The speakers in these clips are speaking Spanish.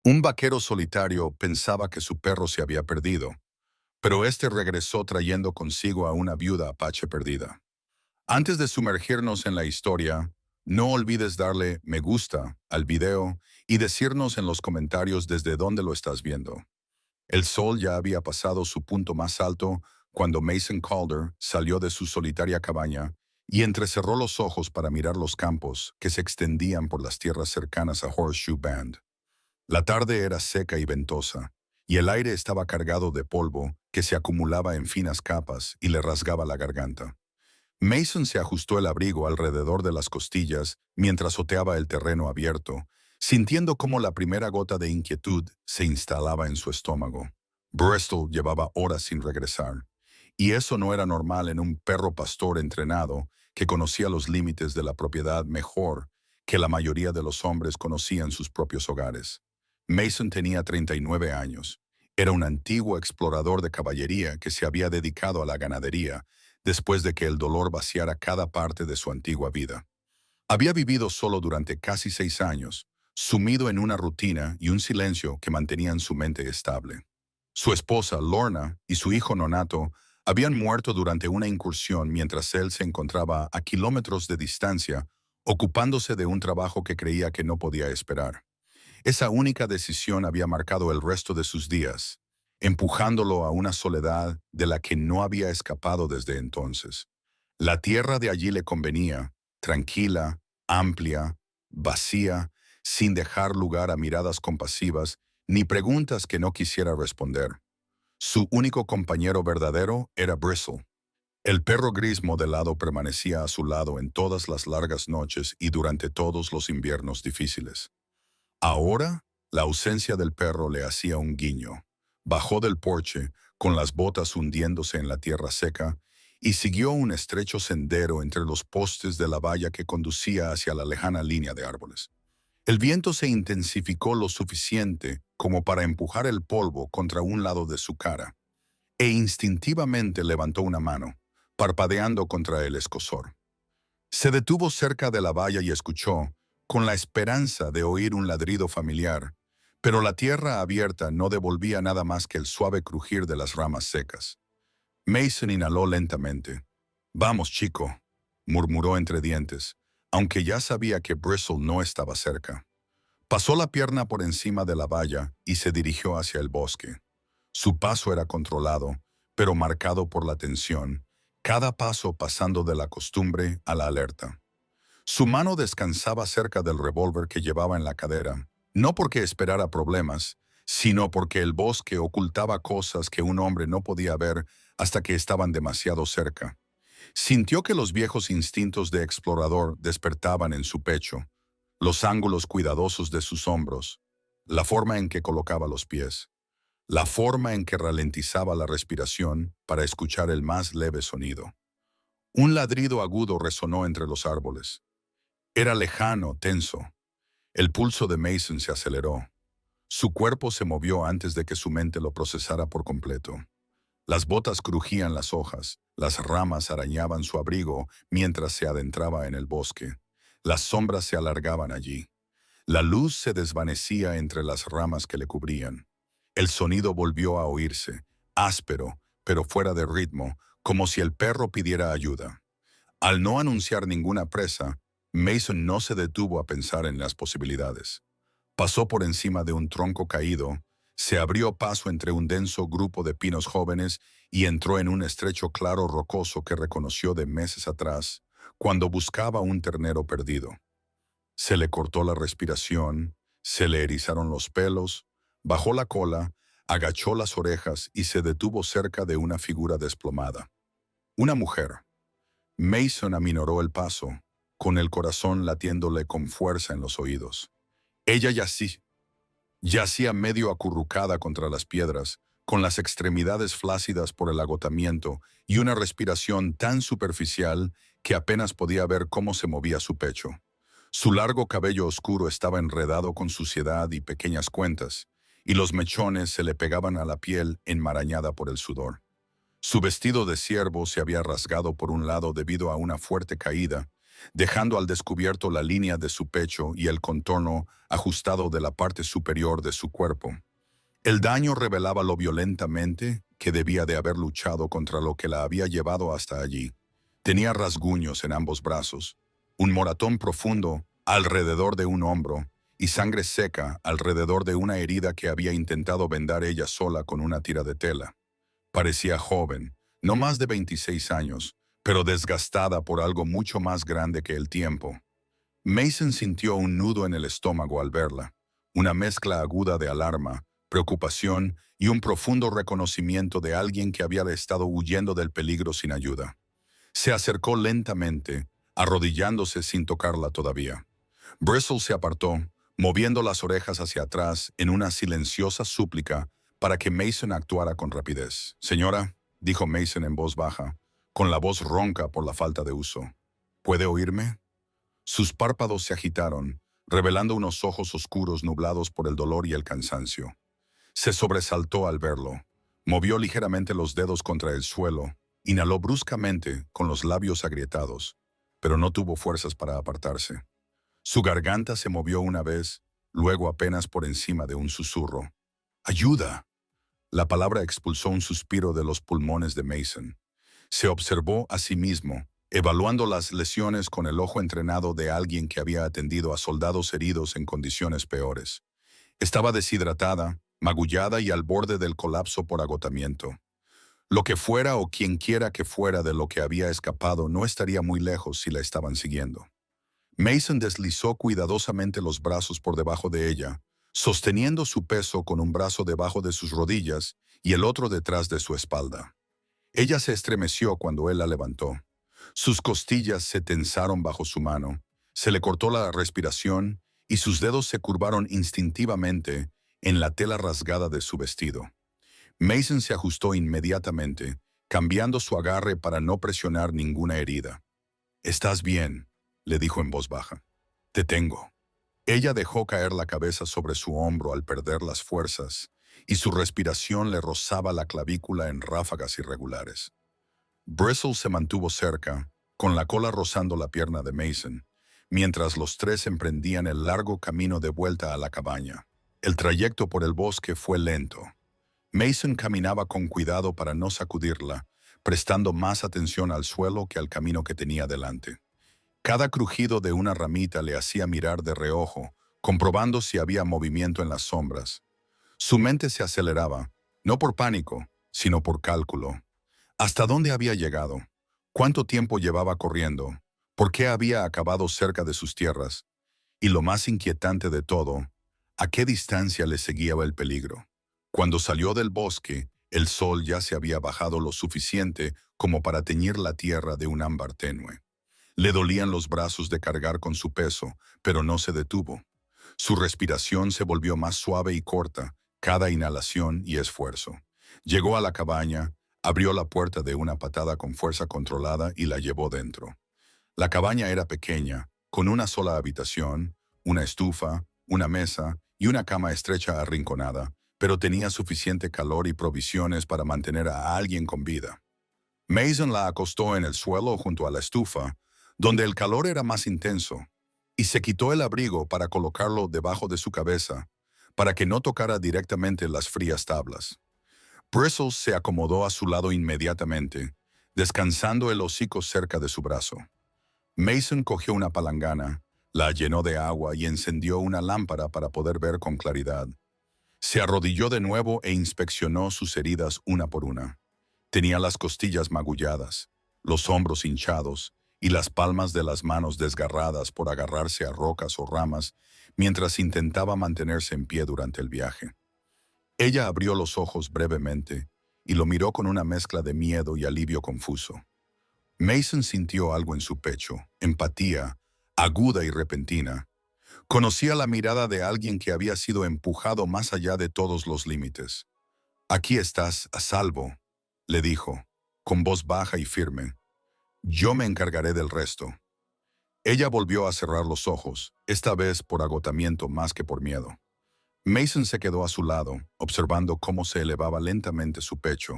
Un vaquero solitario pensaba que su perro se había perdido, pero este regresó trayendo consigo a una viuda apache perdida. Antes de sumergirnos en la historia, no olvides darle me gusta al video y decirnos en los comentarios desde dónde lo estás viendo. El sol ya había pasado su punto más alto cuando Mason Calder salió de su solitaria cabaña y entrecerró los ojos para mirar los campos que se extendían por las tierras cercanas a Horseshoe Bend. La tarde era seca y ventosa, y el aire estaba cargado de polvo que se acumulaba en finas capas y le rasgaba la garganta. Mason se ajustó el abrigo alrededor de las costillas mientras oteaba el terreno abierto, sintiendo cómo la primera gota de inquietud se instalaba en su estómago. Bristol llevaba horas sin regresar, y eso no era normal en un perro pastor entrenado que conocía los límites de la propiedad mejor que la mayoría de los hombres conocían sus propios hogares. Mason tenía 39 años. Era un antiguo explorador de caballería que se había dedicado a la ganadería después de que el dolor vaciara cada parte de su antigua vida. Había vivido solo durante casi 6 años, sumido en una rutina y un silencio que mantenían su mente estable. Su esposa, Lorna, y su hijo nonato habían muerto durante una incursión mientras él se encontraba a kilómetros de distancia, ocupándose de un trabajo que creía que no podía esperar. Esa única decisión había marcado el resto de sus días, empujándolo a una soledad de la que no había escapado desde entonces. La tierra de allí le convenía, tranquila, amplia, vacía, sin dejar lugar a miradas compasivas ni preguntas que no quisiera responder. Su único compañero verdadero era Bristle. El perro gris modelado permanecía a su lado en todas las largas noches y durante todos los inviernos difíciles. Ahora, la ausencia del perro le hacía un guiño. Bajó del porche, con las botas hundiéndose en la tierra seca, y siguió un estrecho sendero entre los postes de la valla que conducía hacia la lejana línea de árboles. El viento se intensificó lo suficiente como para empujar el polvo contra un lado de su cara, e instintivamente levantó una mano, parpadeando contra el escozor. Se detuvo cerca de la valla y escuchó, con la esperanza de oír un ladrido familiar, pero la tierra abierta no devolvía nada más que el suave crujir de las ramas secas. Mason inhaló lentamente. «Vamos, chico», murmuró entre dientes, aunque ya sabía que Bristle no estaba cerca. Pasó la pierna por encima de la valla y se dirigió hacia el bosque. Su paso era controlado, pero marcado por la tensión, cada paso pasando de la costumbre a la alerta. Su mano descansaba cerca del revólver que llevaba en la cadera, no porque esperara problemas, sino porque el bosque ocultaba cosas que un hombre no podía ver hasta que estaban demasiado cerca. Sintió que los viejos instintos de explorador despertaban en su pecho, los ángulos cuidadosos de sus hombros, la forma en que colocaba los pies, la forma en que ralentizaba la respiración para escuchar el más leve sonido. Un ladrido agudo resonó entre los árboles. Era lejano, tenso. El pulso de Mason se aceleró. Su cuerpo se movió antes de que su mente lo procesara por completo. Las botas crujían las hojas, las ramas arañaban su abrigo mientras se adentraba en el bosque. Las sombras se alargaban allí. La luz se desvanecía entre las ramas que le cubrían. El sonido volvió a oírse, áspero, pero fuera de ritmo, como si el perro pidiera ayuda. Al no anunciar ninguna presa, Mason no se detuvo a pensar en las posibilidades. Pasó por encima de un tronco caído, se abrió paso entre un denso grupo de pinos jóvenes y entró en un estrecho claro rocoso que reconoció de meses atrás, cuando buscaba un ternero perdido. Se le cortó la respiración, se le erizaron los pelos, bajó la cola, agachó las orejas y se detuvo cerca de una figura desplomada. Una mujer. Mason aminoró el paso, con el corazón latiéndole con fuerza en los oídos. Ella yacía medio acurrucada contra las piedras, con las extremidades flácidas por el agotamiento y una respiración tan superficial que apenas podía ver cómo se movía su pecho. Su largo cabello oscuro estaba enredado con suciedad y pequeñas cuentas, y los mechones se le pegaban a la piel enmarañada por el sudor. Su vestido de ciervo se había rasgado por un lado debido a una fuerte caída, dejando al descubierto la línea de su pecho y el contorno ajustado de la parte superior de su cuerpo. El daño revelaba lo violentamente que debía de haber luchado contra lo que la había llevado hasta allí. Tenía rasguños en ambos brazos, un moratón profundo alrededor de un hombro y sangre seca alrededor de una herida que había intentado vendar ella sola con una tira de tela. Parecía joven, no más de 26 años, pero desgastada por algo mucho más grande que el tiempo. Mason sintió un nudo en el estómago al verla, una mezcla aguda de alarma, preocupación y un profundo reconocimiento de alguien que había estado huyendo del peligro sin ayuda. Se acercó lentamente, arrodillándose sin tocarla todavía. Bristol se apartó, moviendo las orejas hacia atrás en una silenciosa súplica para que Mason actuara con rapidez. «Señora», dijo Mason en voz baja, con la voz ronca por la falta de uso. «¿Puede oírme?» Sus párpados se agitaron, revelando unos ojos oscuros nublados por el dolor y el cansancio. Se sobresaltó al verlo. Movió ligeramente los dedos contra el suelo, inhaló bruscamente con los labios agrietados, pero no tuvo fuerzas para apartarse. Su garganta se movió una vez, luego apenas por encima de un susurro. «¡Ayuda!». La palabra expulsó un suspiro de los pulmones de Mason. Se observó a sí mismo, evaluando las lesiones con el ojo entrenado de alguien que había atendido a soldados heridos en condiciones peores. Estaba deshidratada, magullada y al borde del colapso por agotamiento. Lo que fuera o quienquiera que fuera de lo que había escapado no estaría muy lejos si la estaban siguiendo. Mason deslizó cuidadosamente los brazos por debajo de ella, sosteniendo su peso con un brazo debajo de sus rodillas y el otro detrás de su espalda. Ella se estremeció cuando él la levantó. Sus costillas se tensaron bajo su mano, se le cortó la respiración y sus dedos se curvaron instintivamente en la tela rasgada de su vestido. Mason se ajustó inmediatamente, cambiando su agarre para no presionar ninguna herida. «¿Estás bien?», le dijo en voz baja. «Te tengo». Ella dejó caer la cabeza sobre su hombro al perder las fuerzas, y su respiración le rozaba la clavícula en ráfagas irregulares. Bristol se mantuvo cerca, con la cola rozando la pierna de Mason, mientras los tres emprendían el largo camino de vuelta a la cabaña. El trayecto por el bosque fue lento. Mason caminaba con cuidado para no sacudirla, prestando más atención al suelo que al camino que tenía delante. Cada crujido de una ramita le hacía mirar de reojo, comprobando si había movimiento en las sombras. Su mente se aceleraba, no por pánico, sino por cálculo. ¿Hasta dónde había llegado? ¿Cuánto tiempo llevaba corriendo? ¿Por qué había acabado cerca de sus tierras? Y lo más inquietante de todo, ¿a qué distancia le seguía el peligro? Cuando salió del bosque, el sol ya se había bajado lo suficiente como para teñir la tierra de un ámbar tenue. Le dolían los brazos de cargar con su peso, pero no se detuvo. Su respiración se volvió más suave y corta, cada inhalación y esfuerzo. Llegó a la cabaña, abrió la puerta de una patada con fuerza controlada y la llevó dentro. La cabaña era pequeña, con una sola habitación, una estufa, una mesa y una cama estrecha arrinconada, pero tenía suficiente calor y provisiones para mantener a alguien con vida. Mason la acostó en el suelo junto a la estufa, donde el calor era más intenso, y se quitó el abrigo para colocarlo debajo de su cabeza, para que no tocara directamente las frías tablas. Bristol se acomodó a su lado inmediatamente, descansando el hocico cerca de su brazo. Mason cogió una palangana, la llenó de agua y encendió una lámpara para poder ver con claridad. Se arrodilló de nuevo e inspeccionó sus heridas una por una. Tenía las costillas magulladas, los hombros hinchados y las palmas de las manos desgarradas por agarrarse a rocas o ramas mientras intentaba mantenerse en pie durante el viaje. Ella abrió los ojos brevemente y lo miró con una mezcla de miedo y alivio confuso. Mason sintió algo en su pecho, empatía, aguda y repentina. Conocía la mirada de alguien que había sido empujado más allá de todos los límites. «Aquí estás, a salvo», le dijo, con voz baja y firme. «Yo me encargaré del resto». Ella volvió a cerrar los ojos, esta vez por agotamiento más que por miedo. Mason se quedó a su lado, observando cómo se elevaba lentamente su pecho.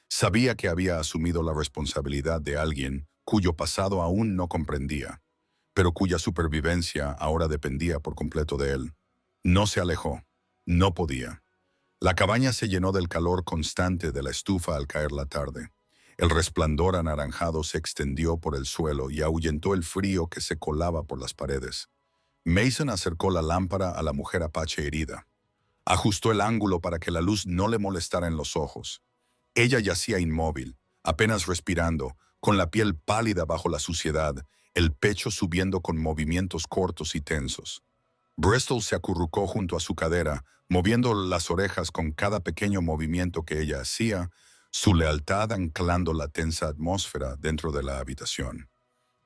Sabía que había asumido la responsabilidad de alguien cuyo pasado aún no comprendía. pero cuya supervivencia ahora dependía por completo de él. No se alejó. No podía. La cabaña se llenó del calor constante de la estufa al caer la tarde. El resplandor anaranjado se extendió por el suelo y ahuyentó el frío que se colaba por las paredes. Mason acercó la lámpara a la mujer apache herida. Ajustó el ángulo para que la luz no le molestara en los ojos. Ella yacía inmóvil, apenas respirando, con la piel pálida bajo la suciedad, el pecho subiendo con movimientos cortos y tensos. Bristol se acurrucó junto a su cadera, moviendo las orejas con cada pequeño movimiento que ella hacía, su lealtad anclando la tensa atmósfera dentro de la habitación.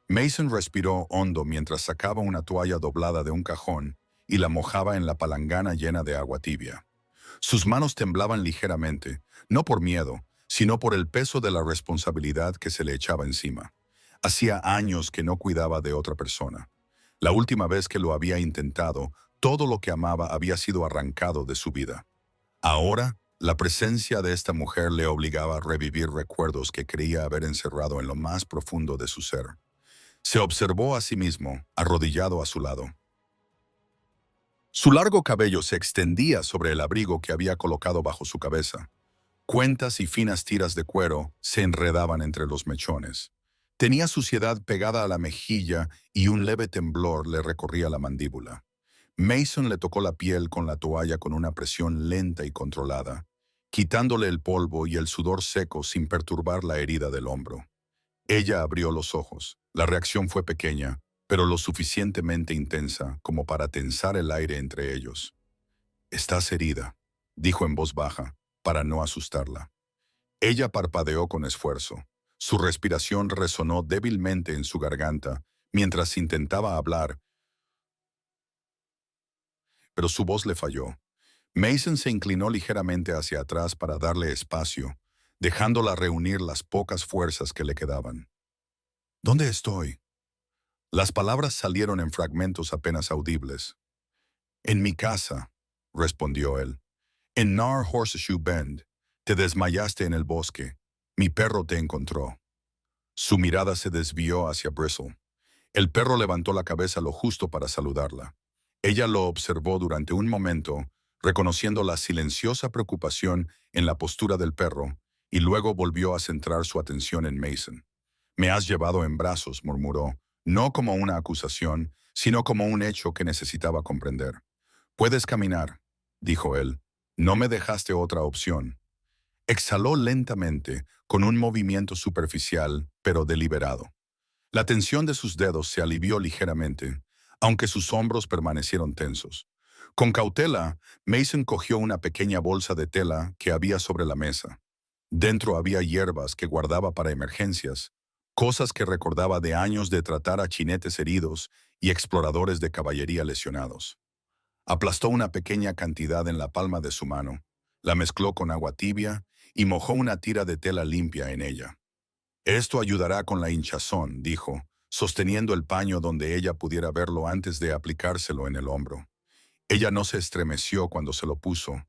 Mason respiró hondo mientras sacaba una toalla doblada de un cajón y la mojaba en la palangana llena de agua tibia. Sus manos temblaban ligeramente, no por miedo, sino por el peso de la responsabilidad que se le echaba encima. Hacía años que no cuidaba de otra persona. La última vez que lo había intentado, todo lo que amaba había sido arrancado de su vida. Ahora, la presencia de esta mujer le obligaba a revivir recuerdos que creía haber encerrado en lo más profundo de su ser. Se observó a sí mismo, arrodillado a su lado. Su largo cabello se extendía sobre el abrigo que había colocado bajo su cabeza. Cuentas y finas tiras de cuero se enredaban entre los mechones. Tenía suciedad pegada a la mejilla y un leve temblor le recorría la mandíbula. Mason le tocó la piel con la toalla con una presión lenta y controlada, quitándole el polvo y el sudor seco sin perturbar la herida del hombro. Ella abrió los ojos. La reacción fue pequeña, pero lo suficientemente intensa como para tensar el aire entre ellos. «Estás herida», dijo en voz baja, para no asustarla. Ella parpadeó con esfuerzo. Su respiración resonó débilmente en su garganta mientras intentaba hablar, pero su voz le falló. Mason se inclinó ligeramente hacia atrás para darle espacio, dejándola reunir las pocas fuerzas que le quedaban. «¿Dónde estoy?». Las palabras salieron en fragmentos apenas audibles. «En mi casa», respondió él. «En Nar Horseshoe Bend. Te desmayaste en el bosque. Mi perro te encontró». Su mirada se desvió hacia Bristol. El perro levantó la cabeza lo justo para saludarla. Ella lo observó durante un momento, reconociendo la silenciosa preocupación en la postura del perro, y luego volvió a centrar su atención en Mason. «Me has llevado en brazos», murmuró, no como una acusación, sino como un hecho que necesitaba comprender. «Puedes caminar», dijo él. «No me dejaste otra opción». Exhaló lentamente, con un movimiento superficial, pero deliberado. La tensión de sus dedos se alivió ligeramente, aunque sus hombros permanecieron tensos. Con cautela, Mason cogió una pequeña bolsa de tela que había sobre la mesa. Dentro había hierbas que guardaba para emergencias, cosas que recordaba de años de tratar a jinetes heridos y exploradores de caballería lesionados. Aplastó una pequeña cantidad en la palma de su mano, la mezcló con agua tibia y mojó una tira de tela limpia en ella. «Esto ayudará con la hinchazón», dijo, sosteniendo el paño donde ella pudiera verlo antes de aplicárselo en el hombro. Ella no se estremeció cuando se lo puso,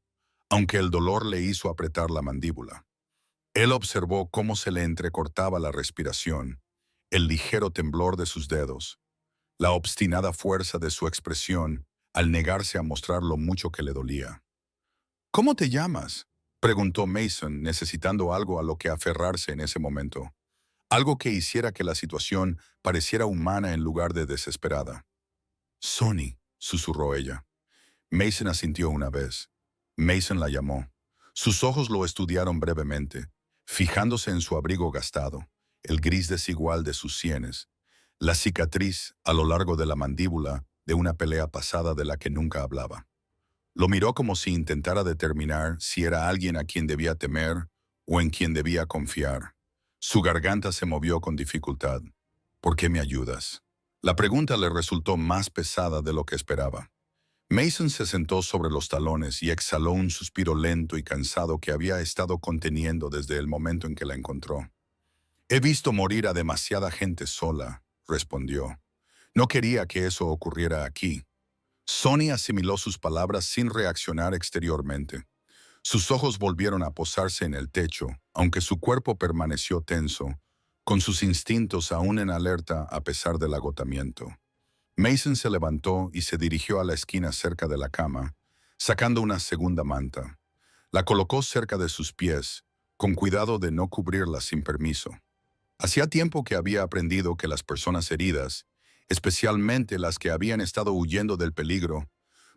aunque el dolor le hizo apretar la mandíbula. Él observó cómo se le entrecortaba la respiración, el ligero temblor de sus dedos, la obstinada fuerza de su expresión al negarse a mostrar lo mucho que le dolía. «¿Cómo te llamas?», preguntó Mason, necesitando algo a lo que aferrarse en ese momento. Algo que hiciera que la situación pareciera humana en lugar de desesperada. «Sonny», susurró ella. Mason asintió una vez. Mason la llamó. Sus ojos lo estudiaron brevemente, fijándose en su abrigo gastado, el gris desigual de sus sienes, la cicatriz a lo largo de la mandíbula de una pelea pasada de la que nunca hablaba. Lo miró como si intentara determinar si era alguien a quien debía temer o en quien debía confiar. Su garganta se movió con dificultad. «¿Por qué me ayudas?». La pregunta le resultó más pesada de lo que esperaba. Mason se sentó sobre los talones y exhaló un suspiro lento y cansado que había estado conteniendo desde el momento en que la encontró. «He visto morir a demasiada gente sola», respondió. «No quería que eso ocurriera aquí». Sonny asimiló sus palabras sin reaccionar exteriormente. Sus ojos volvieron a posarse en el techo, aunque su cuerpo permaneció tenso, con sus instintos aún en alerta a pesar del agotamiento. Mason se levantó y se dirigió a la esquina cerca de la cama, sacando una segunda manta. La colocó cerca de sus pies, con cuidado de no cubrirla sin permiso. Hacía tiempo que había aprendido que las personas heridas, especialmente las que habían estado huyendo del peligro,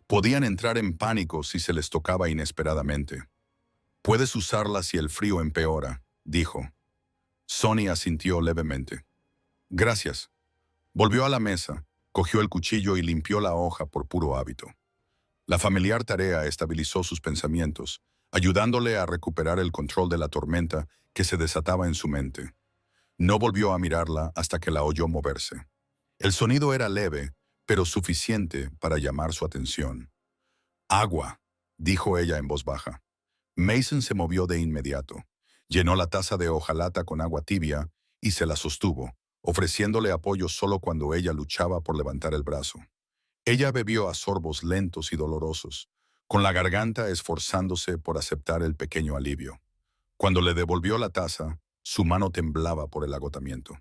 podían entrar en pánico si se les tocaba inesperadamente. «Puedes usarla si el frío empeora», dijo. Sonny asintió levemente. «Gracias». Volvió a la mesa, cogió el cuchillo y limpió la hoja por puro hábito. La familiar tarea estabilizó sus pensamientos, ayudándole a recuperar el control de la tormenta que se desataba en su mente. No volvió a mirarla hasta que la oyó moverse. El sonido era leve, pero suficiente para llamar su atención. «Agua», dijo ella en voz baja. Mason se movió de inmediato. Llenó la taza de hojalata con agua tibia y se la sostuvo, ofreciéndole apoyo solo cuando ella luchaba por levantar el brazo. Ella bebió a sorbos lentos y dolorosos, con la garganta esforzándose por aceptar el pequeño alivio. Cuando le devolvió la taza, su mano temblaba por el agotamiento.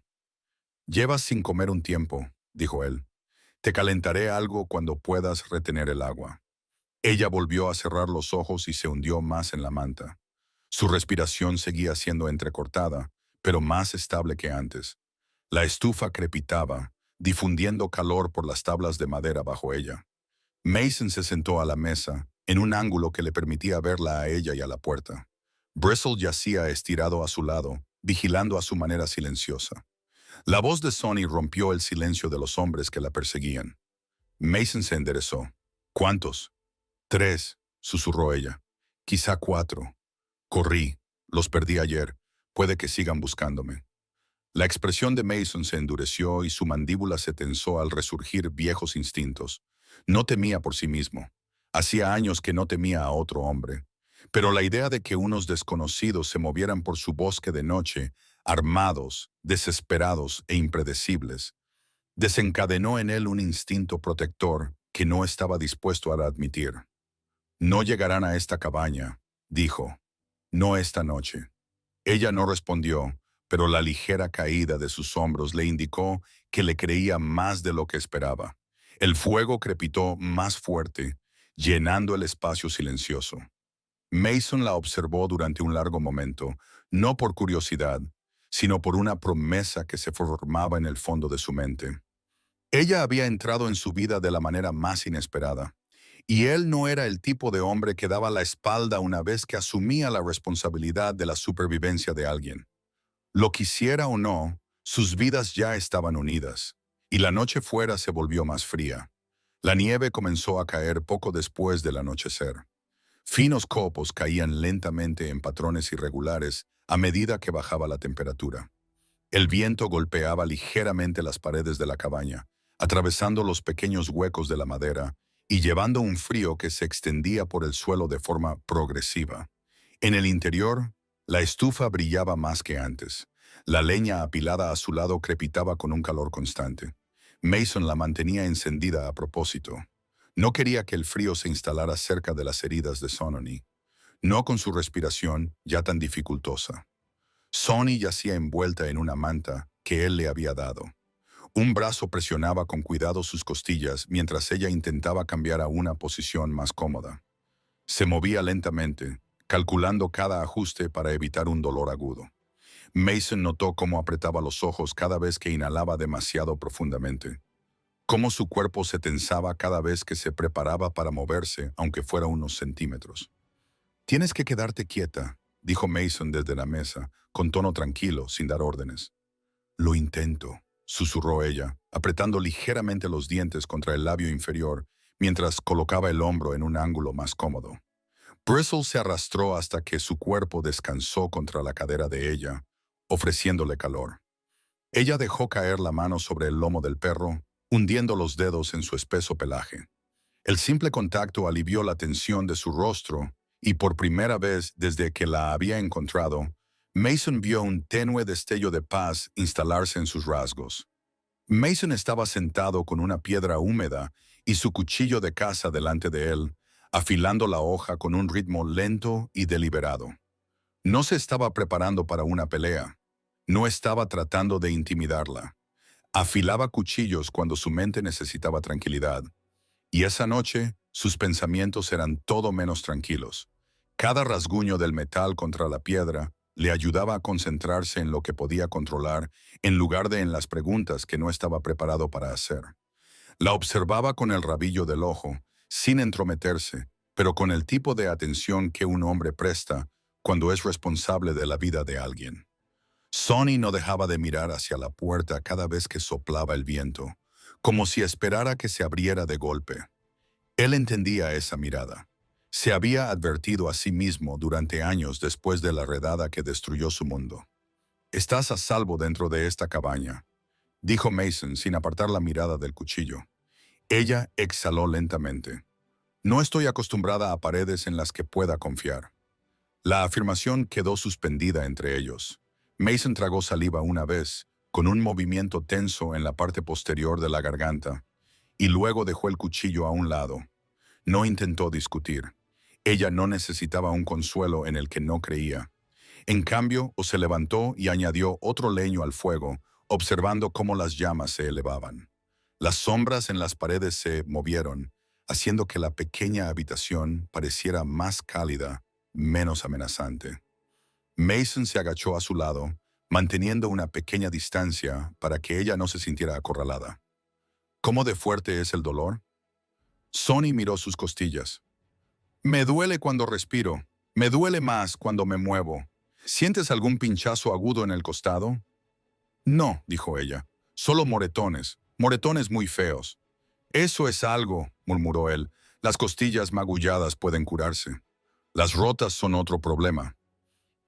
«Llevas sin comer un tiempo», dijo él. «Te calentaré algo cuando puedas retener el agua». Ella volvió a cerrar los ojos y se hundió más en la manta. Su respiración seguía siendo entrecortada, pero más estable que antes. La estufa crepitaba, difundiendo calor por las tablas de madera bajo ella. Mason se sentó a la mesa, en un ángulo que le permitía verla a ella y a la puerta. Bristol yacía estirado a su lado, vigilando a su manera silenciosa. La voz de Sonny rompió el silencio de los hombres que la perseguían. Mason se enderezó. «¿Cuántos?» «3», susurró ella. «Quizá 4. Corrí. Los perdí ayer. Puede que sigan buscándome». La expresión de Mason se endureció y su mandíbula se tensó al resurgir viejos instintos. No temía por sí mismo. Hacía años que no temía a otro hombre. Pero la idea de que unos desconocidos se movieran por su bosque de noche, armados, desesperados e impredecibles, desencadenó en él un instinto protector que no estaba dispuesto a admitir. «No llegarán a esta cabaña», dijo. «No esta noche». Ella no respondió, pero la ligera caída de sus hombros le indicó que le creía más de lo que esperaba. El fuego crepitó más fuerte, llenando el espacio silencioso. Mason la observó durante un largo momento, no por curiosidad, sino por una promesa que se formaba en el fondo de su mente. Ella había entrado en su vida de la manera más inesperada, y él no era el tipo de hombre que daba la espalda una vez que asumía la responsabilidad de la supervivencia de alguien. Lo quisiera o no, sus vidas ya estaban unidas, y la noche fuera se volvió más fría. La nieve comenzó a caer poco después del anochecer. Finos copos caían lentamente en patrones irregulares a medida que bajaba la temperatura. El viento golpeaba ligeramente las paredes de la cabaña, atravesando los pequeños huecos de la madera y llevando un frío que se extendía por el suelo de forma progresiva. En el interior, la estufa brillaba más que antes. La leña apilada a su lado crepitaba con un calor constante. Mason la mantenía encendida a propósito. No quería que el frío se instalara cerca de las heridas de Sonny, no con su respiración ya tan dificultosa. Sonny yacía envuelta en una manta que él le había dado. Un brazo presionaba con cuidado sus costillas mientras ella intentaba cambiar a una posición más cómoda. Se movía lentamente, calculando cada ajuste para evitar un dolor agudo. Mason notó cómo apretaba los ojos cada vez que inhalaba demasiado profundamente, cómo su cuerpo se tensaba cada vez que se preparaba para moverse, aunque fuera unos centímetros. «Tienes que quedarte quieta», dijo Mason desde la mesa, con tono tranquilo, sin dar órdenes. «Lo intento», susurró ella, apretando ligeramente los dientes contra el labio inferior, mientras colocaba el hombro en un ángulo más cómodo. Bristol se arrastró hasta que su cuerpo descansó contra la cadera de ella, ofreciéndole calor. Ella dejó caer la mano sobre el lomo del perro, hundiendo los dedos en su espeso pelaje. El simple contacto alivió la tensión de su rostro, y por primera vez desde que la había encontrado, Mason vio un tenue destello de paz instalarse en sus rasgos. Mason estaba sentado con una piedra húmeda y su cuchillo de caza delante de él, afilando la hoja con un ritmo lento y deliberado. No se estaba preparando para una pelea. No estaba tratando de intimidarla. Afilaba cuchillos cuando su mente necesitaba tranquilidad. Y esa noche, sus pensamientos eran todo menos tranquilos. Cada rasguño del metal contra la piedra le ayudaba a concentrarse en lo que podía controlar en lugar de en las preguntas que no estaba preparado para hacer. La observaba con el rabillo del ojo, sin entrometerse, pero con el tipo de atención que un hombre presta cuando es responsable de la vida de alguien. Sonny no dejaba de mirar hacia la puerta cada vez que soplaba el viento, como si esperara que se abriera de golpe. Él entendía esa mirada. Se había advertido a sí mismo durante años después de la redada que destruyó su mundo. «Estás a salvo dentro de esta cabaña», dijo Mason sin apartar la mirada del cuchillo. Ella exhaló lentamente. «No estoy acostumbrada a paredes en las que pueda confiar». La afirmación quedó suspendida entre ellos. Mason tragó saliva una vez, con un movimiento tenso en la parte posterior de la garganta, y luego dejó el cuchillo a un lado. No intentó discutir. Ella no necesitaba un consuelo en el que no creía. En cambio, se levantó y añadió otro leño al fuego, observando cómo las llamas se elevaban. Las sombras en las paredes se movieron, haciendo que la pequeña habitación pareciera más cálida, menos amenazante. Mason se agachó a su lado, manteniendo una pequeña distancia para que ella no se sintiera acorralada. ¿Cómo de fuerte es el dolor? Sonny miró sus costillas. Me duele cuando respiro. Me duele más cuando me muevo. ¿Sientes algún pinchazo agudo en el costado? No, dijo ella. Solo moretones. Moretones muy feos. Eso es algo, murmuró él. Las costillas magulladas pueden curarse. Las rotas son otro problema.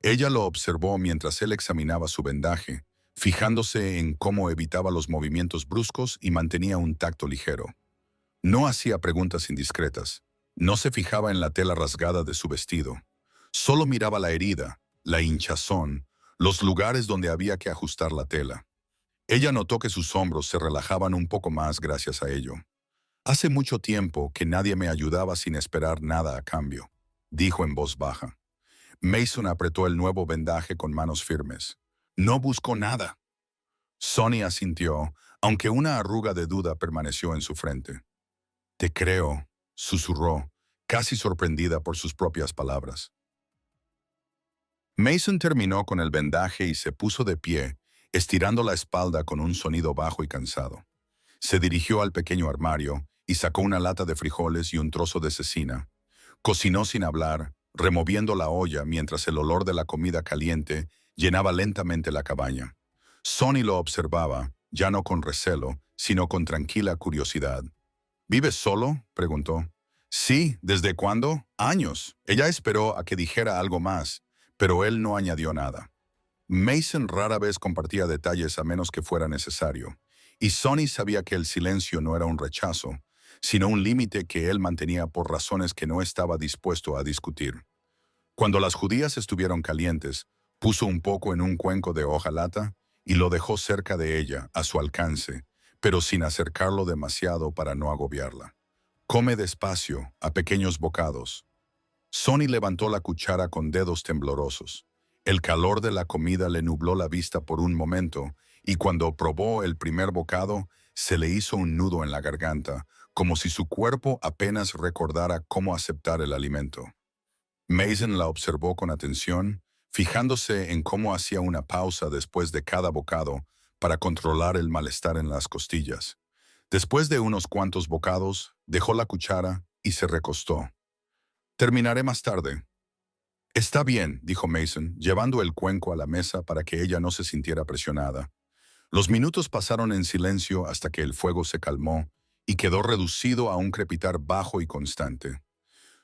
Ella lo observó mientras él examinaba su vendaje, fijándose en cómo evitaba los movimientos bruscos y mantenía un tacto ligero. No hacía preguntas indiscretas. No se fijaba en la tela rasgada de su vestido. Solo miraba la herida, la hinchazón, los lugares donde había que ajustar la tela. Ella notó que sus hombros se relajaban un poco más gracias a ello. «Hace mucho tiempo que nadie me ayudaba sin esperar nada a cambio», dijo en voz baja. Mason apretó el nuevo vendaje con manos firmes. «No buscó nada». Sonny asintió, aunque una arruga de duda permaneció en su frente. «Te creo», susurró, casi sorprendida por sus propias palabras. Mason terminó con el vendaje y se puso de pie, estirando la espalda con un sonido bajo y cansado. Se dirigió al pequeño armario y sacó una lata de frijoles y un trozo de cecina. Cocinó sin hablar, removiendo la olla mientras el olor de la comida caliente llenaba lentamente la cabaña. Sonny lo observaba, ya no con recelo, sino con tranquila curiosidad. «¿Vives solo?», preguntó. «Sí, ¿desde cuándo?». «Años». Ella esperó a que dijera algo más, pero él no añadió nada. Mason rara vez compartía detalles a menos que fuera necesario, y Sonny sabía que el silencio no era un rechazo, sino un límite que él mantenía por razones que no estaba dispuesto a discutir. Cuando las judías estuvieron calientes, puso un poco en un cuenco de hojalata y lo dejó cerca de ella, a su alcance, pero sin acercarlo demasiado para no agobiarla. «Come despacio, a pequeños bocados». Sonny levantó la cuchara con dedos temblorosos. El calor de la comida le nubló la vista por un momento, y cuando probó el primer bocado, se le hizo un nudo en la garganta, como si su cuerpo apenas recordara cómo aceptar el alimento. Mason la observó con atención, fijándose en cómo hacía una pausa después de cada bocado para controlar el malestar en las costillas. Después de unos cuantos bocados, dejó la cuchara y se recostó. «Terminaré más tarde». «Está bien», dijo Mason, llevando el cuenco a la mesa para que ella no se sintiera presionada. Los minutos pasaron en silencio hasta que el fuego se calmó y quedó reducido a un crepitar bajo y constante.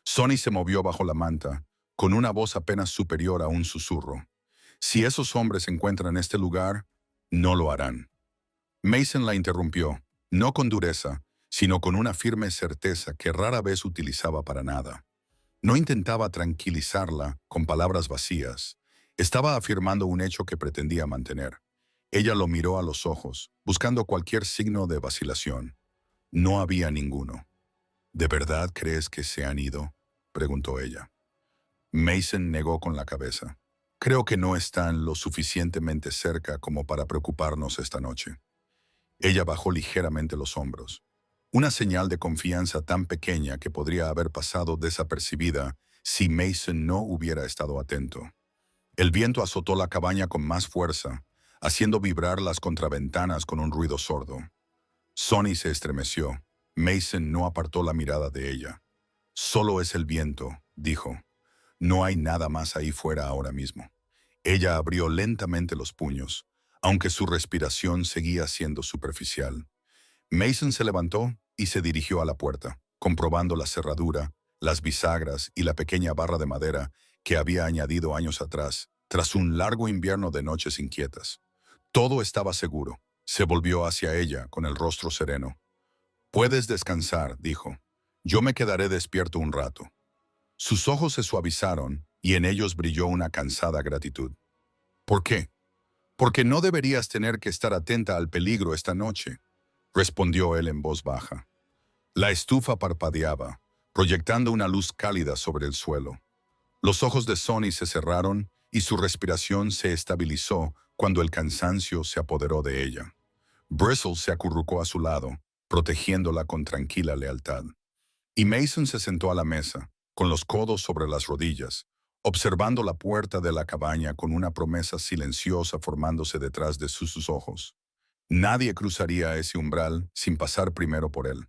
Sonny se movió bajo la manta, con una voz apenas superior a un susurro. «Si esos hombres encuentran este lugar, no lo harán». Mason la interrumpió, no con dureza, sino con una firme certeza que rara vez utilizaba para nada. No intentaba tranquilizarla con palabras vacías. Estaba afirmando un hecho que pretendía mantener. Ella lo miró a los ojos, buscando cualquier signo de vacilación. No había ninguno. «¿De verdad crees que se han ido?», preguntó ella. Mason negó con la cabeza. «Creo que no están lo suficientemente cerca como para preocuparnos esta noche». Ella bajó ligeramente los hombros. Una señal de confianza tan pequeña que podría haber pasado desapercibida si Mason no hubiera estado atento. El viento azotó la cabaña con más fuerza, haciendo vibrar las contraventanas con un ruido sordo. Sonny se estremeció. Mason no apartó la mirada de ella. «Solo es el viento», dijo. «No hay nada más ahí fuera ahora mismo». Ella abrió lentamente los puños, aunque su respiración seguía siendo superficial. Mason se levantó y se dirigió a la puerta, comprobando la cerradura, las bisagras y la pequeña barra de madera que había añadido años atrás, tras un largo invierno de noches inquietas. Todo estaba seguro. Se volvió hacia ella con el rostro sereno. «Puedes descansar», dijo. «Yo me quedaré despierto un rato». Sus ojos se suavizaron y en ellos brilló una cansada gratitud. «¿Por qué?» «Porque no deberías tener que estar atenta al peligro esta noche», respondió él en voz baja. La estufa parpadeaba, proyectando una luz cálida sobre el suelo. Los ojos de Sonny se cerraron y su respiración se estabilizó cuando el cansancio se apoderó de ella. Bristle se acurrucó a su lado, protegiéndola con tranquila lealtad. Y Mason se sentó a la mesa, con los codos sobre las rodillas, observando la puerta de la cabaña con una promesa silenciosa formándose detrás de sus ojos. Nadie cruzaría ese umbral sin pasar primero por él.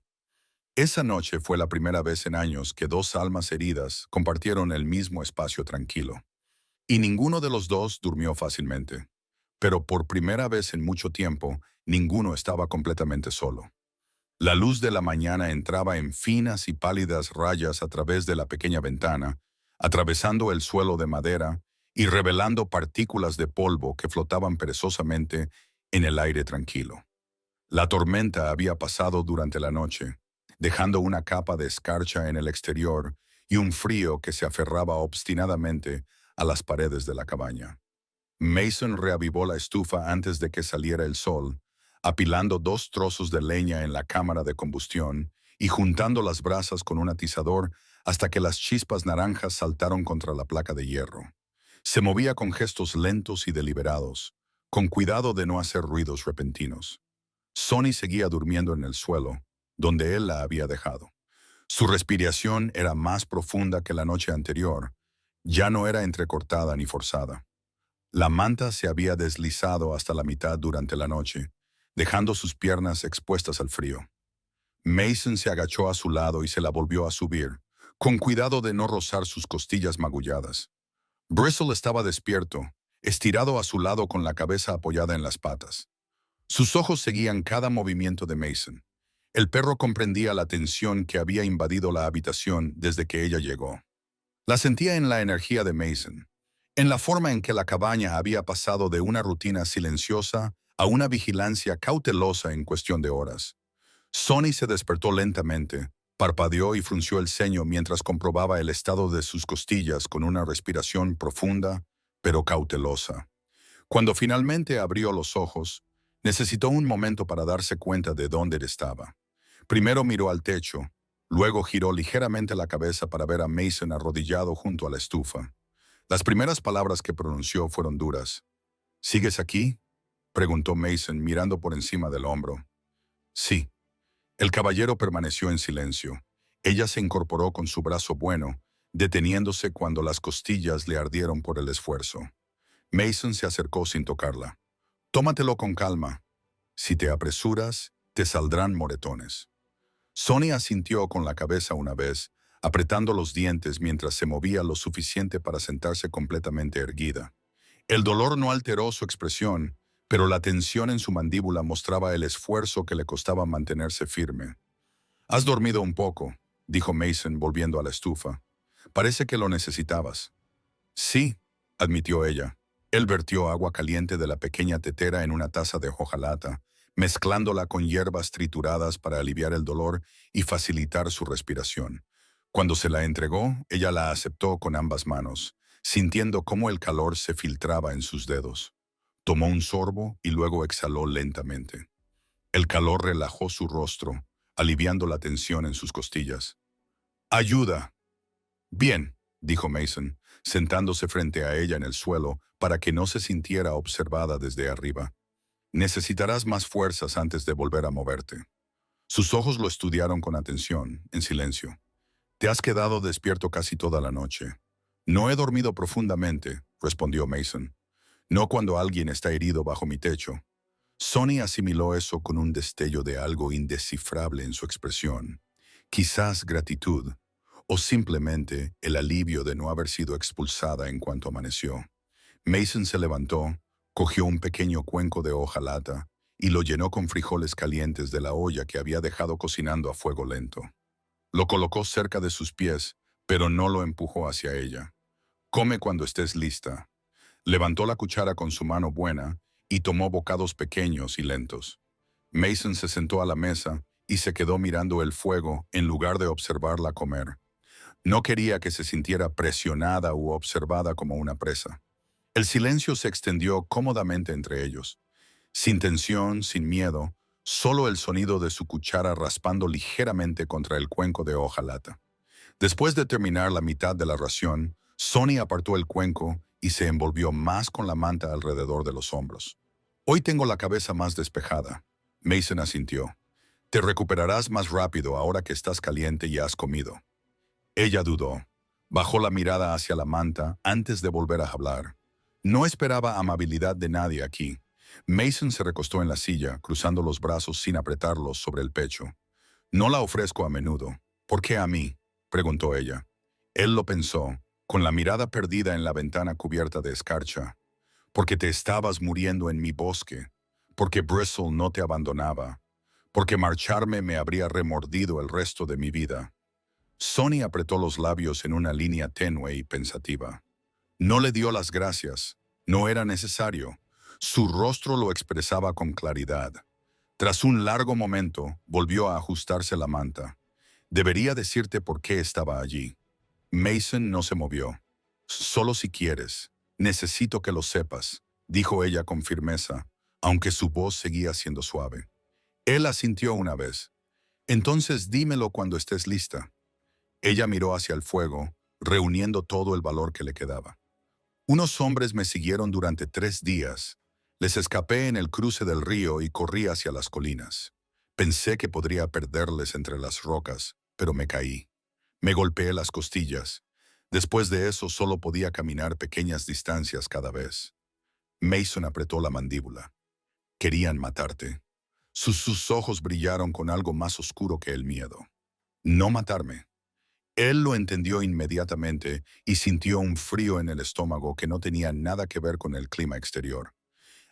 Esa noche fue la primera vez en años que dos almas heridas compartieron el mismo espacio tranquilo. Y ninguno de los dos durmió fácilmente. Pero por primera vez en mucho tiempo, ninguno estaba completamente solo. La luz de la mañana entraba en finas y pálidas rayas a través de la pequeña ventana, atravesando el suelo de madera y revelando partículas de polvo que flotaban perezosamente en el aire tranquilo. La tormenta había pasado durante la noche, dejando una capa de escarcha en el exterior y un frío que se aferraba obstinadamente a las paredes de la cabaña. Mason reavivó la estufa antes de que saliera el sol, apilando 2 trozos de leña en la cámara de combustión y juntando las brasas con un atizador hasta que las chispas naranjas saltaron contra la placa de hierro. Se movía con gestos lentos y deliberados, con cuidado de no hacer ruidos repentinos. Sonny seguía durmiendo en el suelo, donde él la había dejado. Su respiración era más profunda que la noche anterior. Ya no era entrecortada ni forzada. La manta se había deslizado hasta la mitad durante la noche, dejando sus piernas expuestas al frío. Mason se agachó a su lado y se la volvió a subir, con cuidado de no rozar sus costillas magulladas. Bristle estaba despierto, estirado a su lado con la cabeza apoyada en las patas. Sus ojos seguían cada movimiento de Mason. El perro comprendía la tensión que había invadido la habitación desde que ella llegó. La sentía en la energía de Mason, en la forma en que la cabaña había pasado de una rutina silenciosa a una vigilancia cautelosa en cuestión de horas. Sonny se despertó lentamente, parpadeó y frunció el ceño mientras comprobaba el estado de sus costillas con una respiración profunda, pero cautelosa. Cuando finalmente abrió los ojos, necesitó un momento para darse cuenta de dónde estaba. Primero miró al techo, luego giró ligeramente la cabeza para ver a Mason arrodillado junto a la estufa. Las primeras palabras que pronunció fueron duras. «¿Sigues aquí?», preguntó Mason mirando por encima del hombro. «Sí». El caballero permaneció en silencio. Ella se incorporó con su brazo bueno, deteniéndose cuando las costillas le ardieron por el esfuerzo. Mason se acercó sin tocarla. «Tómatelo con calma. Si te apresuras, te saldrán moretones». Sonny asintió con la cabeza una vez, apretando los dientes mientras se movía lo suficiente para sentarse completamente erguida. El dolor no alteró su expresión, pero la tensión en su mandíbula mostraba el esfuerzo que le costaba mantenerse firme. «Has dormido un poco», dijo Mason volviendo a la estufa. «Parece que lo necesitabas». «Sí», admitió ella. Él vertió agua caliente de la pequeña tetera en una taza de hojalata, mezclándola con hierbas trituradas para aliviar el dolor y facilitar su respiración. Cuando se la entregó, ella la aceptó con ambas manos, sintiendo cómo el calor se filtraba en sus dedos. Tomó un sorbo y luego exhaló lentamente. El calor relajó su rostro, aliviando la tensión en sus costillas. «Ayuda». «Bien», dijo Mason, sentándose frente a ella en el suelo para que no se sintiera observada desde arriba. Necesitarás más fuerzas antes de volver a moverte. Sus ojos lo estudiaron con atención, en silencio. Te has quedado despierto casi toda la noche. No he dormido profundamente, respondió Mason. No cuando alguien está herido bajo mi techo. Sonny asimiló eso con un destello de algo indescifrable en su expresión. Quizás gratitud, o simplemente el alivio de no haber sido expulsada en cuanto amaneció. Mason se levantó, cogió un pequeño cuenco de hojalata y lo llenó con frijoles calientes de la olla que había dejado cocinando a fuego lento. Lo colocó cerca de sus pies, pero no lo empujó hacia ella. Come cuando estés lista. Levantó la cuchara con su mano buena y tomó bocados pequeños y lentos. Mason se sentó a la mesa y se quedó mirando el fuego en lugar de observarla comer. No quería que se sintiera presionada u observada como una presa. El silencio se extendió cómodamente entre ellos. Sin tensión, sin miedo, solo el sonido de su cuchara raspando ligeramente contra el cuenco de hojalata. Después de terminar la mitad de la ración, Sonny apartó el cuenco y se envolvió más con la manta alrededor de los hombros. Hoy tengo la cabeza más despejada. Mason asintió. Te recuperarás más rápido ahora que estás caliente y has comido. Ella dudó. Bajó la mirada hacia la manta antes de volver a hablar. No esperaba amabilidad de nadie aquí. Mason se recostó en la silla, cruzando los brazos sin apretarlos sobre el pecho. No la ofrezco a menudo. ¿Por qué a mí?, preguntó ella. Él lo pensó, con la mirada perdida en la ventana cubierta de escarcha. Porque te estabas muriendo en mi bosque. Porque Bristol no te abandonaba. Porque marcharme me habría remordido el resto de mi vida. Sonny apretó los labios en una línea tenue y pensativa. No le dio las gracias. No era necesario. Su rostro lo expresaba con claridad. Tras un largo momento, volvió a ajustarse la manta. Debería decirte por qué estaba allí. Mason no se movió. Solo si quieres. Necesito que lo sepas, dijo ella con firmeza, aunque su voz seguía siendo suave. Él asintió una vez. Entonces dímelo cuando estés lista. Ella miró hacia el fuego, reuniendo todo el valor que le quedaba. Unos hombres me siguieron durante 3 días. Les escapé en el cruce del río y corrí hacia las colinas. Pensé que podría perderles entre las rocas, pero me caí. Me golpeé las costillas. Después de eso solo podía caminar pequeñas distancias cada vez. Mason apretó la mandíbula. Querían matarte. Sus ojos brillaron con algo más oscuro que el miedo. No matarme. Él lo entendió inmediatamente y sintió un frío en el estómago que no tenía nada que ver con el clima exterior.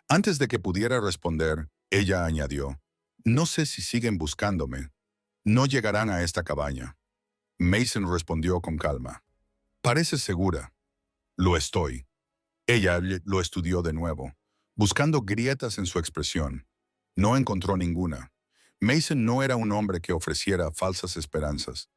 Antes de que pudiera responder, ella añadió, no sé si siguen buscándome. No llegarán a esta cabaña. Mason respondió con calma. Pareces segura. Lo estoy. Ella lo estudió de nuevo, buscando grietas en su expresión. No encontró ninguna. Mason no era un hombre que ofreciera falsas esperanzas.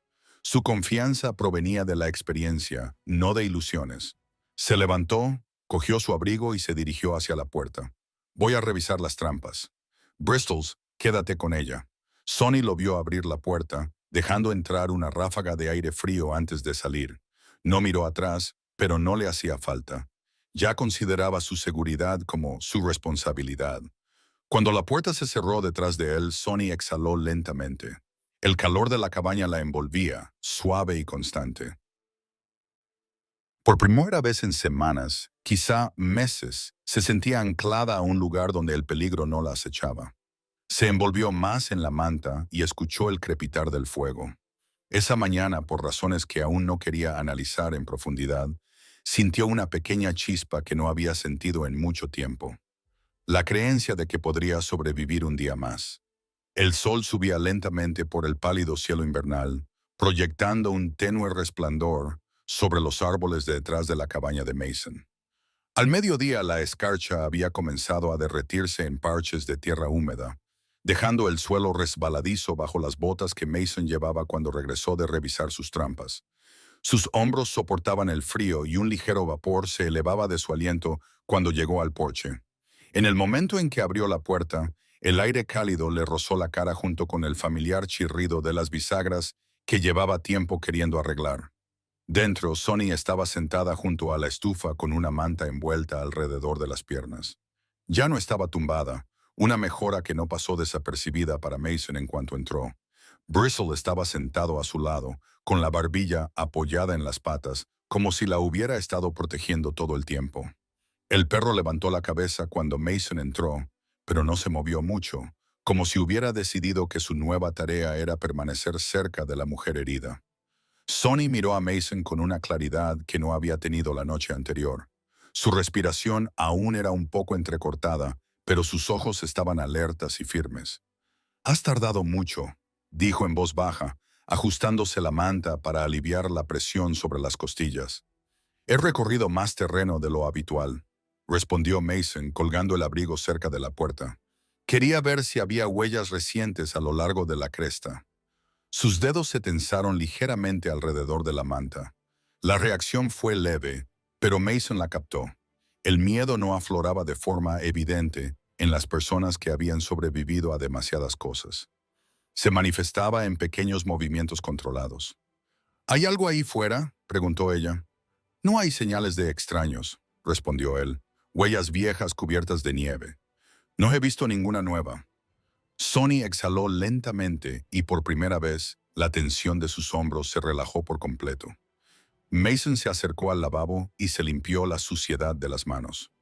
Su confianza provenía de la experiencia, no de ilusiones. Se levantó, cogió su abrigo y se dirigió hacia la puerta. Voy a revisar las trampas. Bristols, quédate con ella. Sonny lo vio abrir la puerta, dejando entrar una ráfaga de aire frío antes de salir. No miró atrás, pero no le hacía falta. Ya consideraba su seguridad como su responsabilidad. Cuando la puerta se cerró detrás de él, Sonny exhaló lentamente. El calor de la cabaña la envolvía, suave y constante. Por primera vez en semanas, quizá meses, se sentía anclada a un lugar donde el peligro no la acechaba. Se envolvió más en la manta y escuchó el crepitar del fuego. Esa mañana, por razones que aún no quería analizar en profundidad, sintió una pequeña chispa que no había sentido en mucho tiempo. La creencia de que podría sobrevivir un día más. El sol subía lentamente por el pálido cielo invernal, proyectando un tenue resplandor sobre los árboles detrás de la cabaña de Mason. Al mediodía la escarcha había comenzado a derretirse en parches de tierra húmeda, dejando el suelo resbaladizo bajo las botas que Mason llevaba cuando regresó de revisar sus trampas. Sus hombros soportaban el frío y un ligero vapor se elevaba de su aliento cuando llegó al porche. En el momento en que abrió la puerta, el aire cálido le rozó la cara junto con el familiar chirrido de las bisagras que llevaba tiempo queriendo arreglar. Dentro, Sonny estaba sentada junto a la estufa con una manta envuelta alrededor de las piernas. Ya no estaba tumbada. una mejora que no pasó desapercibida para Mason en cuanto entró. Bristle estaba sentado a su lado, con la barbilla apoyada en las patas, como si la hubiera estado protegiendo todo el tiempo. El perro levantó la cabeza cuando Mason entró, pero no se movió mucho, como si hubiera decidido que su nueva tarea era permanecer cerca de la mujer herida. Sonny miró a Mason con una claridad que no había tenido la noche anterior. Su respiración aún era un poco entrecortada, pero sus ojos estaban alertas y firmes. «Has tardado mucho», dijo en voz baja, ajustándose la manta para aliviar la presión sobre las costillas. «He recorrido más terreno de lo habitual», respondió Mason, colgando el abrigo cerca de la puerta. Quería ver si había huellas recientes a lo largo de la cresta. Sus dedos se tensaron ligeramente alrededor de la manta. La reacción fue leve, pero Mason la captó. El miedo no afloraba de forma evidente en las personas que habían sobrevivido a demasiadas cosas. Se manifestaba en pequeños movimientos controlados. «¿Hay algo ahí fuera?», preguntó ella. «No hay señales de extraños», respondió él. «Huellas viejas cubiertas de nieve. No he visto ninguna nueva». Sonny exhaló lentamente y por primera vez la tensión de sus hombros se relajó por completo. Mason se acercó al lavabo y se limpió la suciedad de las manos.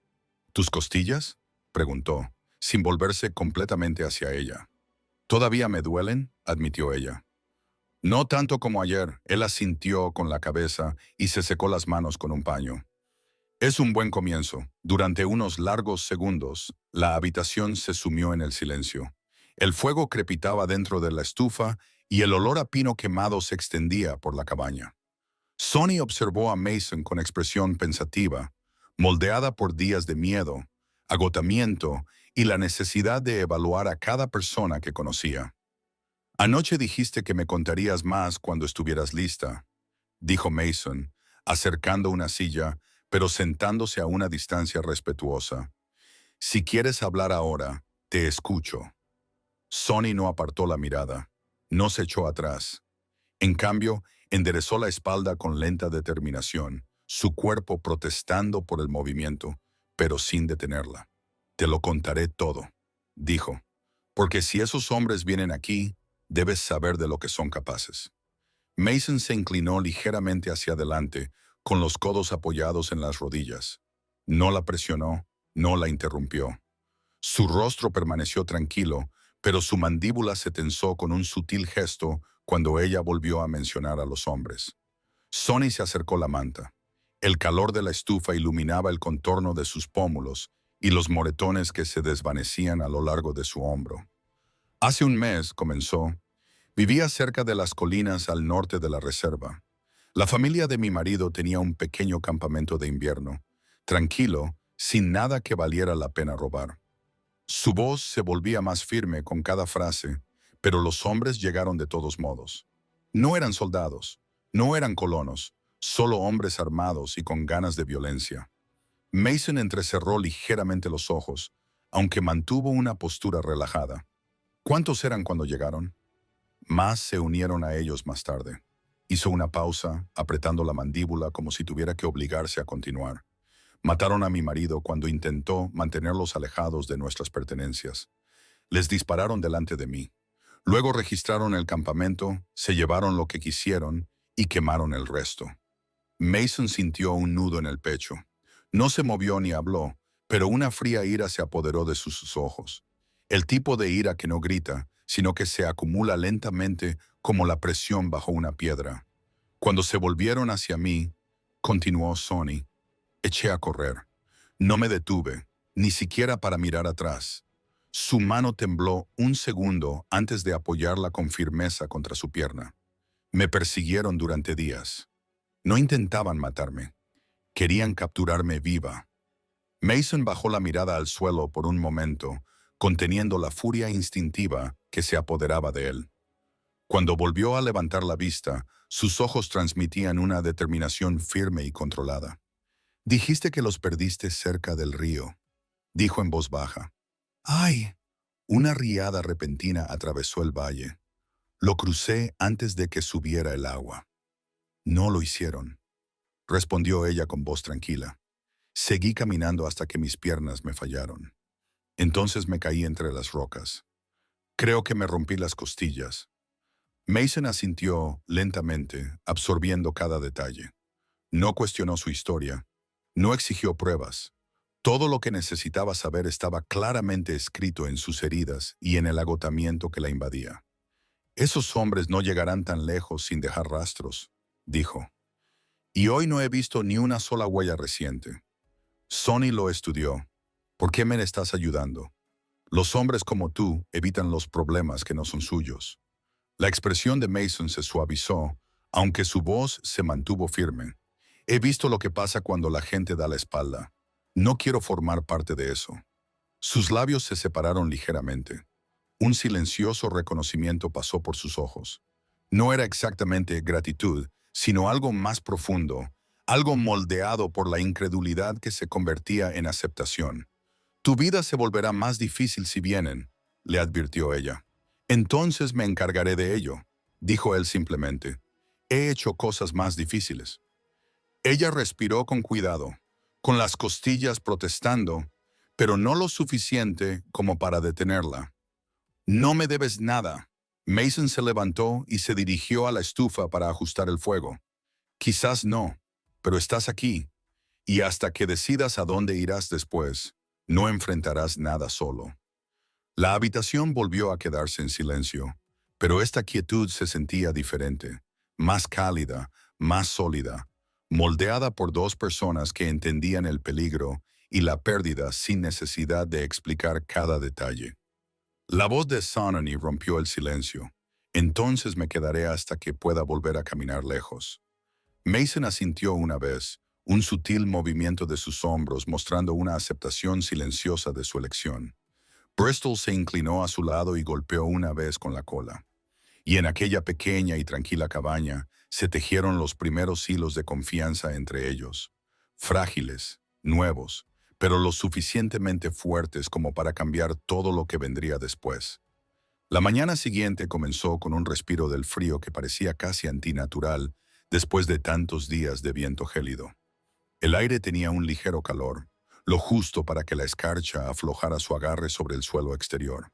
«¿Tus costillas?», preguntó, sin volverse completamente hacia ella. «Todavía me duelen», admitió ella. «No tanto como ayer», él asintió con la cabeza y se secó las manos con un paño. «Es un buen comienzo». Durante unos largos segundos, la habitación se sumió en el silencio. El fuego crepitaba dentro de la estufa y el olor a pino quemado se extendía por la cabaña. Sonny observó a Mason con expresión pensativa, moldeada por días de miedo, agotamiento y la necesidad de evaluar a cada persona que conocía. «Anoche dijiste que me contarías más cuando estuvieras lista», dijo Mason, acercando una silla, pero sentándose a una distancia respetuosa. «Si quieres hablar ahora, te escucho». Sonny no apartó la mirada, no se echó atrás. En cambio, enderezó la espalda con lenta determinación, su cuerpo protestando por el movimiento, pero sin detenerla. «Te lo contaré todo», dijo, «porque si esos hombres vienen aquí, debes saber de lo que son capaces». Mason se inclinó ligeramente hacia adelante, con los codos apoyados en las rodillas. No la presionó, no la interrumpió. Su rostro permaneció tranquilo, pero su mandíbula se tensó con un sutil gesto cuando ella volvió a mencionar a los hombres. Sonny se acercó la manta. El calor de la estufa iluminaba el contorno de sus pómulos y los moretones que se desvanecían a lo largo de su hombro. «Hace un mes», comenzó, «vivía cerca de las colinas al norte de la reserva. La familia de mi marido tenía un pequeño campamento de invierno, tranquilo, sin nada que valiera la pena robar». Su voz se volvía más firme con cada frase, pero los hombres llegaron de todos modos. No eran soldados, no eran colonos, solo hombres armados y con ganas de violencia. Mason entrecerró ligeramente los ojos, aunque mantuvo una postura relajada. «¿Cuántos eran cuando llegaron?». «Más se unieron a ellos más tarde». Hizo una pausa, apretando la mandíbula como si tuviera que obligarse a continuar. «Mataron a mi marido cuando intentó mantenerlos alejados de nuestras pertenencias. Les dispararon delante de mí. Luego registraron el campamento, se llevaron lo que quisieron y quemaron el resto». Mason sintió un nudo en el pecho. No se movió ni habló, pero una fría ira se apoderó de sus ojos. El tipo de ira que no grita, sino que se acumula lentamente como la presión bajo una piedra. «Cuando se volvieron hacia mí», continuó Sonny, «eché a correr. No me detuve, ni siquiera para mirar atrás». Su mano tembló un segundo antes de apoyarla con firmeza contra su pierna. «Me persiguieron durante días. No intentaban matarme. Querían capturarme viva». Mason bajó la mirada al suelo por un momento, conteniendo la furia instintiva que se apoderaba de él. Cuando volvió a levantar la vista, sus ojos transmitían una determinación firme y controlada. «Dijiste que los perdiste cerca del río», dijo en voz baja. «¡Ay!». Una riada repentina atravesó el valle. «Lo crucé antes de que subiera el agua». «No lo hicieron», respondió ella con voz tranquila. «Seguí caminando hasta que mis piernas me fallaron». Entonces me caí entre las rocas. Creo que me rompí las costillas. Mason asintió lentamente, absorbiendo cada detalle. No cuestionó su historia. No exigió pruebas. Todo lo que necesitaba saber estaba claramente escrito en sus heridas y en el agotamiento que la invadía. Esos hombres no llegarán tan lejos sin dejar rastros, dijo. Y hoy no he visto ni una sola huella reciente. Sonny lo estudió. ¿Por qué me estás ayudando? Los hombres como tú evitan los problemas que no son suyos. La expresión de Mason se suavizó, aunque su voz se mantuvo firme. He visto lo que pasa cuando la gente da la espalda. No quiero formar parte de eso. Sus labios se separaron ligeramente. Un silencioso reconocimiento pasó por sus ojos. No era exactamente gratitud, sino algo más profundo, algo moldeado por la incredulidad que se convertía en aceptación. Tu vida se volverá más difícil si vienen, le advirtió ella. Entonces me encargaré de ello, dijo él simplemente. He hecho cosas más difíciles. Ella respiró con cuidado, con las costillas protestando, pero no lo suficiente como para detenerla. No me debes nada. Mason se levantó y se dirigió a la estufa para ajustar el fuego. Quizás no, pero estás aquí, y hasta que decidas a dónde irás después, no enfrentarás nada solo. La habitación volvió a quedarse en silencio, pero esta quietud se sentía diferente, más cálida, más sólida, moldeada por dos personas que entendían el peligro y la pérdida sin necesidad de explicar cada detalle. La voz de Sonny rompió el silencio. Entonces me quedaré hasta que pueda volver a caminar lejos. Mason asintió una vez, un sutil movimiento de sus hombros mostrando una aceptación silenciosa de su elección. Bristol se inclinó a su lado y golpeó una vez con la cola. Y en aquella pequeña y tranquila cabaña se tejieron los primeros hilos de confianza entre ellos. Frágiles, nuevos, pero lo suficientemente fuertes como para cambiar todo lo que vendría después. La mañana siguiente comenzó con un respiro del frío que parecía casi antinatural después de tantos días de viento gélido. El aire tenía un ligero calor, lo justo para que la escarcha aflojara su agarre sobre el suelo exterior.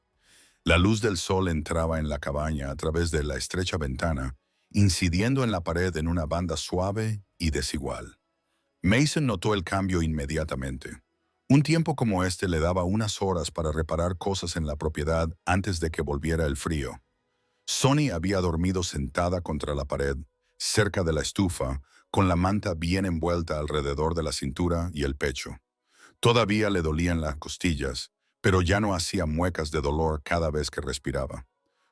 La luz del sol entraba en la cabaña a través de la estrecha ventana, incidiendo en la pared en una banda suave y desigual. Mason notó el cambio inmediatamente. Un tiempo como este le daba unas horas para reparar cosas en la propiedad antes de que volviera el frío. Sonny había dormido sentada contra la pared, cerca de la estufa, con la manta bien envuelta alrededor de la cintura y el pecho. Todavía le dolían las costillas, pero ya no hacía muecas de dolor cada vez que respiraba.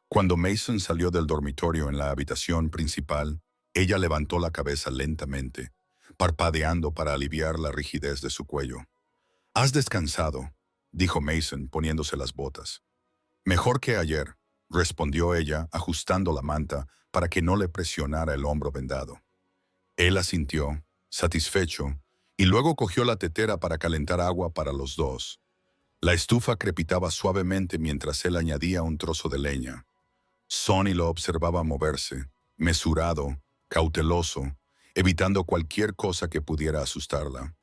Cuando Mason salió del dormitorio en la habitación principal, ella levantó la cabeza lentamente, parpadeando para aliviar la rigidez de su cuello. «Has descansado», dijo Mason poniéndose las botas. «Mejor que ayer», respondió ella ajustando la manta para que no le presionara el hombro vendado. Él asintió, satisfecho, y luego cogió la tetera para calentar agua para los dos. La estufa crepitaba suavemente mientras él añadía un trozo de leña. Sonny lo observaba moverse, mesurado, cauteloso, evitando cualquier cosa que pudiera asustarla.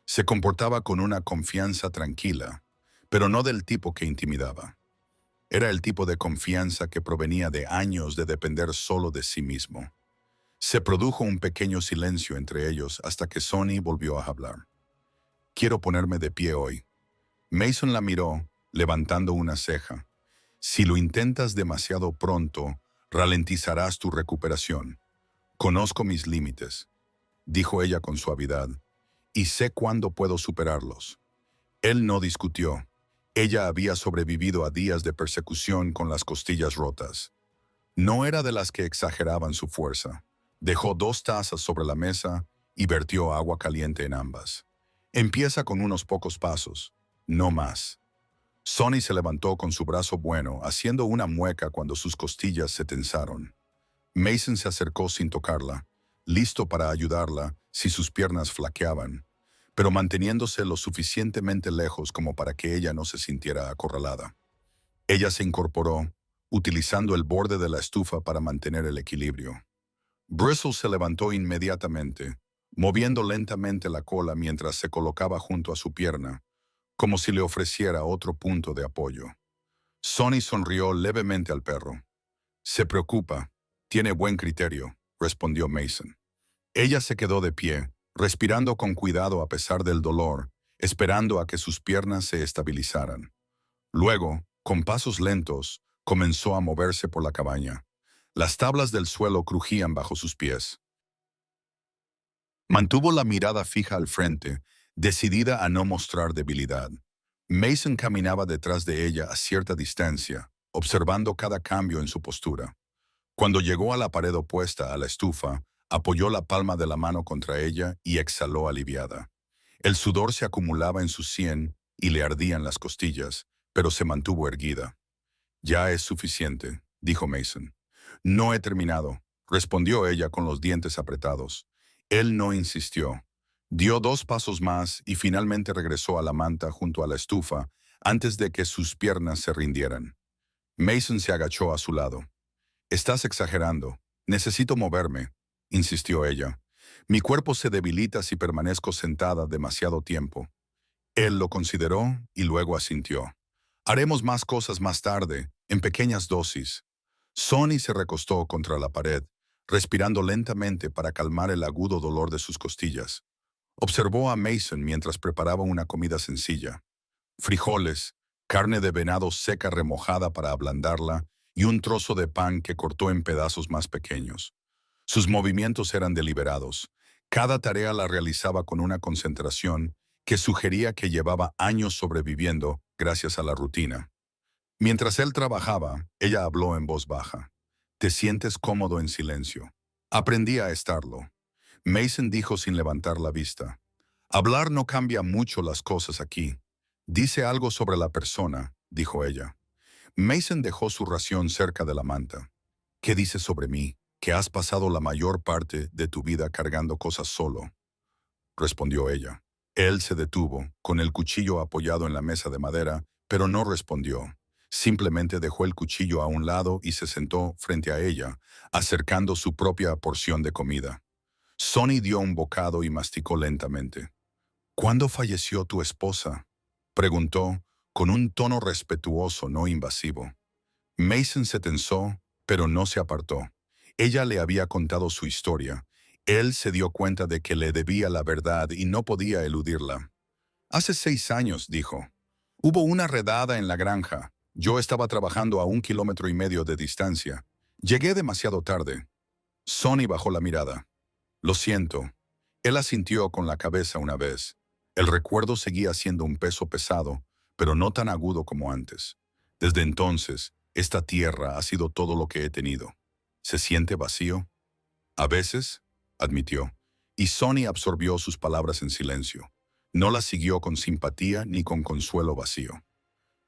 Se comportaba con una confianza tranquila, pero no del tipo que intimidaba. Era el tipo de confianza que provenía de años de depender solo de sí mismo. Se produjo un pequeño silencio entre ellos hasta que Sonny volvió a hablar. «Quiero ponerme de pie hoy». Mason la miró, levantando una ceja. «Si lo intentas demasiado pronto, ralentizarás tu recuperación. Conozco mis límites», dijo ella con suavidad, «y sé cuándo puedo superarlos». Él no discutió. Ella había sobrevivido a días de persecución con las costillas rotas. No era de las que exageraban su fuerza. Dejó 2 tazas sobre la mesa y vertió agua caliente en ambas. «Empieza con unos pocos pasos, no más». Sonny se levantó con su brazo bueno, haciendo una mueca cuando sus costillas se tensaron. Mason se acercó sin tocarla, listo para ayudarla si sus piernas flaqueaban, pero manteniéndose lo suficientemente lejos como para que ella no se sintiera acorralada. Ella se incorporó, utilizando el borde de la estufa para mantener el equilibrio. Bristol se levantó inmediatamente, moviendo lentamente la cola mientras se colocaba junto a su pierna, como si le ofreciera otro punto de apoyo. Sonny sonrió levemente al perro. Se preocupa. Tiene buen criterio, respondió Mason. Ella se quedó de pie, respirando con cuidado a pesar del dolor, esperando a que sus piernas se estabilizaran. Luego, con pasos lentos, comenzó a moverse por la cabaña. Las tablas del suelo crujían bajo sus pies. Mantuvo la mirada fija al frente, decidida a no mostrar debilidad. Mason caminaba detrás de ella a cierta distancia, observando cada cambio en su postura. Cuando llegó a la pared opuesta a la estufa, apoyó la palma de la mano contra ella y exhaló aliviada. El sudor se acumulaba en su sien y le ardían las costillas, pero se mantuvo erguida. «Ya es suficiente», dijo Mason. «No he terminado», respondió ella con los dientes apretados. Él no insistió. Dio 2 pasos más y finalmente regresó a la manta junto a la estufa antes de que sus piernas se rindieran. Mason se agachó a su lado. «Estás exagerando. Necesito moverme», insistió ella. «Mi cuerpo se debilita si permanezco sentada demasiado tiempo». Él lo consideró y luego asintió. «Haremos más cosas más tarde, en pequeñas dosis». Sonny se recostó contra la pared, respirando lentamente para calmar el agudo dolor de sus costillas. Observó a Mason mientras preparaba una comida sencilla. Frijoles, carne de venado seca remojada para ablandarla y un trozo de pan que cortó en pedazos más pequeños. Sus movimientos eran deliberados. Cada tarea la realizaba con una concentración que sugería que llevaba años sobreviviendo gracias a la rutina. Mientras él trabajaba, ella habló en voz baja. «¿Te sientes cómodo en silencio?» «Aprendí a estarlo», Mason dijo sin levantar la vista. «Hablar no cambia mucho las cosas aquí. Dice algo sobre la persona», dijo ella. Mason dejó su ración cerca de la manta. «¿Qué dices sobre mí? Que has pasado la mayor parte de tu vida cargando cosas solo», respondió ella. Él se detuvo, con el cuchillo apoyado en la mesa de madera, pero no respondió. Simplemente dejó el cuchillo a un lado y se sentó frente a ella, acercando su propia porción de comida. Sonny dio un bocado y masticó lentamente. «¿Cuándo falleció tu esposa?», preguntó, con un tono respetuoso, no invasivo. Mason se tensó, pero no se apartó. Ella le había contado su historia. Él se dio cuenta de que le debía la verdad y no podía eludirla. «Hace 6 años», dijo. «Hubo una redada en la granja. Yo estaba trabajando a 1,5 kilómetros de distancia. Llegué demasiado tarde». Sonny bajó la mirada. «Lo siento». Él asintió con la cabeza una vez. El recuerdo seguía siendo un peso pesado, pero no tan agudo como antes. «Desde entonces, esta tierra ha sido todo lo que he tenido». «¿Se siente vacío?» «A veces», admitió, y Sonny absorbió sus palabras en silencio. No las siguió con simpatía ni con consuelo vacío.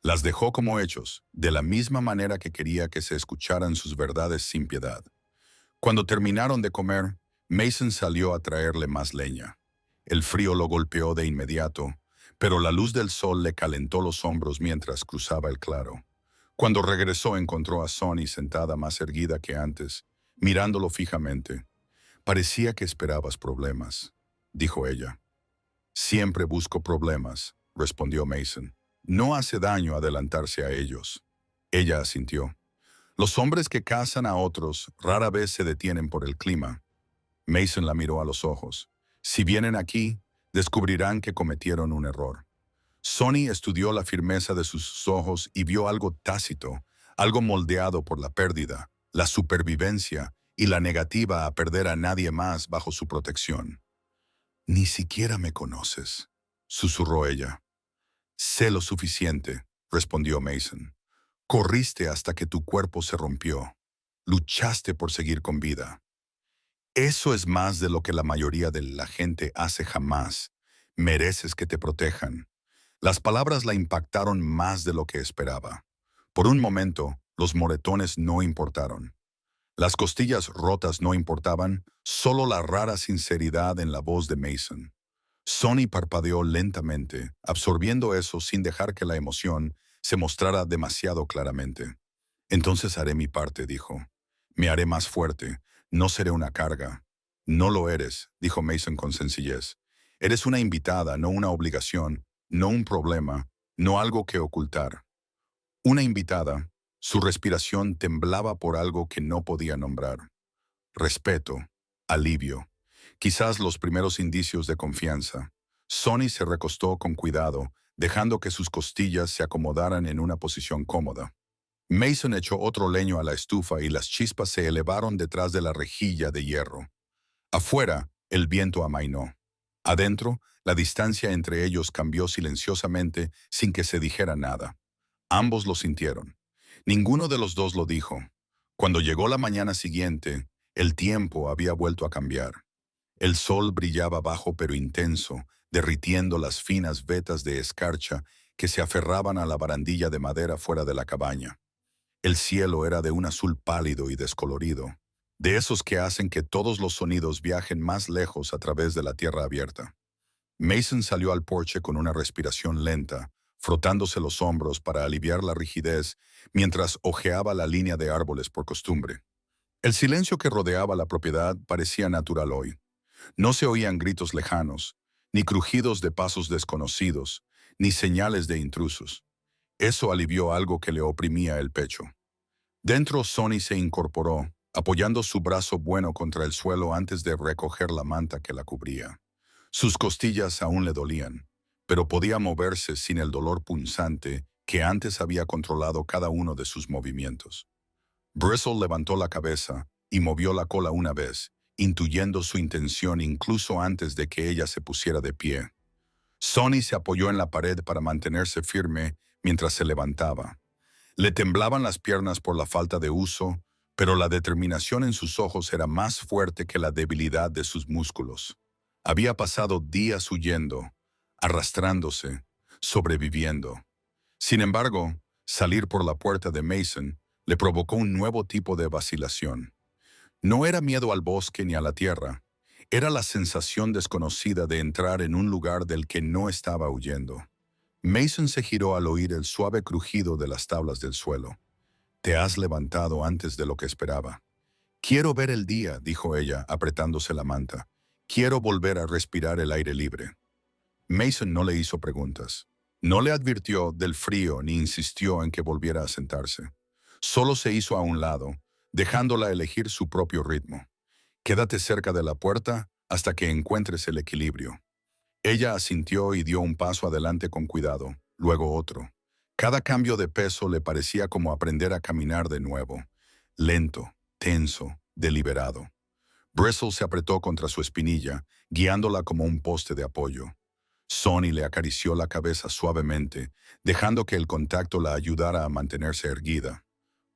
Las dejó como hechos, de la misma manera que quería que se escucharan sus verdades sin piedad. Cuando terminaron de comer, Mason salió a traerle más leña. El frío lo golpeó de inmediato, pero la luz del sol le calentó los hombros mientras cruzaba el claro. Cuando regresó encontró a Sonny sentada más erguida que antes, mirándolo fijamente. «Parecía que esperabas problemas», dijo ella. «Siempre busco problemas», respondió Mason. «No hace daño adelantarse a ellos». Ella asintió. «Los hombres que cazan a otros rara vez se detienen por el clima». Mason la miró a los ojos. «Si vienen aquí, descubrirán que cometieron un error». Sonny estudió la firmeza de sus ojos y vio algo tácito, algo moldeado por la pérdida, la supervivencia y la negativa a perder a nadie más bajo su protección. «Ni siquiera me conoces», susurró ella. «Sé lo suficiente», respondió Mason. «Corriste hasta que tu cuerpo se rompió. Luchaste por seguir con vida. Eso es más de lo que la mayoría de la gente hace jamás. Mereces que te protejan». Las palabras la impactaron más de lo que esperaba. Por un momento, los moretones no importaron. Las costillas rotas no importaban, solo la rara sinceridad en la voz de Mason. Sonny parpadeó lentamente, absorbiendo eso sin dejar que la emoción se mostrara demasiado claramente. «Entonces haré mi parte», dijo. «Me haré más fuerte. No seré una carga». «No lo eres», dijo Mason con sencillez. «Eres una invitada, no una obligación. no un problema, no algo que ocultar. Una invitada, su respiración temblaba por algo que no podía nombrar. Respeto, alivio, quizás los primeros indicios de confianza. Sonny se recostó con cuidado, dejando que sus costillas se acomodaran en una posición cómoda. Mason echó otro leño a la estufa y las chispas se elevaron detrás de la rejilla de hierro. Afuera, el viento amainó. Adentro, la distancia entre ellos cambió silenciosamente sin que se dijera nada. Ambos lo sintieron. Ninguno de los dos lo dijo. Cuando llegó la mañana siguiente, el tiempo había vuelto a cambiar. El sol brillaba bajo pero intenso, derritiendo las finas vetas de escarcha que se aferraban a la barandilla de madera fuera de la cabaña. El cielo era de un azul pálido y descolorido, de esos que hacen que todos los sonidos viajen más lejos a través de la tierra abierta. Mason salió al porche con una respiración lenta, frotándose los hombros para aliviar la rigidez mientras hojeaba la línea de árboles por costumbre. El silencio que rodeaba la propiedad parecía natural hoy. No se oían gritos lejanos, ni crujidos de pasos desconocidos, ni señales de intrusos. Eso alivió algo que le oprimía el pecho. Dentro, Sonny se incorporó, apoyando su brazo bueno contra el suelo antes de recoger la manta que la cubría. Sus costillas aún le dolían, pero podía moverse sin el dolor punzante que antes había controlado cada uno de sus movimientos. Bristle levantó la cabeza y movió la cola una vez, intuyendo su intención incluso antes de que ella se pusiera de pie. Sonny se apoyó en la pared para mantenerse firme mientras se levantaba. Le temblaban las piernas por la falta de uso, pero la determinación en sus ojos era más fuerte que la debilidad de sus músculos. Había pasado días huyendo, arrastrándose, sobreviviendo. Sin embargo, salir por la puerta de Mason le provocó un nuevo tipo de vacilación. No era miedo al bosque ni a la tierra, era la sensación desconocida de entrar en un lugar del que no estaba huyendo. Mason se giró al oír el suave crujido de las tablas del suelo. «Te has levantado antes de lo que esperaba». «Quiero ver el día», dijo ella, apretándose la manta. «Quiero volver a respirar el aire libre». Mason no le hizo preguntas. No le advirtió del frío ni insistió en que volviera a sentarse. Solo se hizo a un lado, dejándola elegir su propio ritmo. «Quédate cerca de la puerta hasta que encuentres el equilibrio». Ella asintió y dio un paso adelante con cuidado, luego otro. Cada cambio de peso le parecía como aprender a caminar de nuevo, lento, tenso, deliberado. Bristle se apretó contra su espinilla, guiándola como un poste de apoyo. Sonny le acarició la cabeza suavemente, dejando que el contacto la ayudara a mantenerse erguida.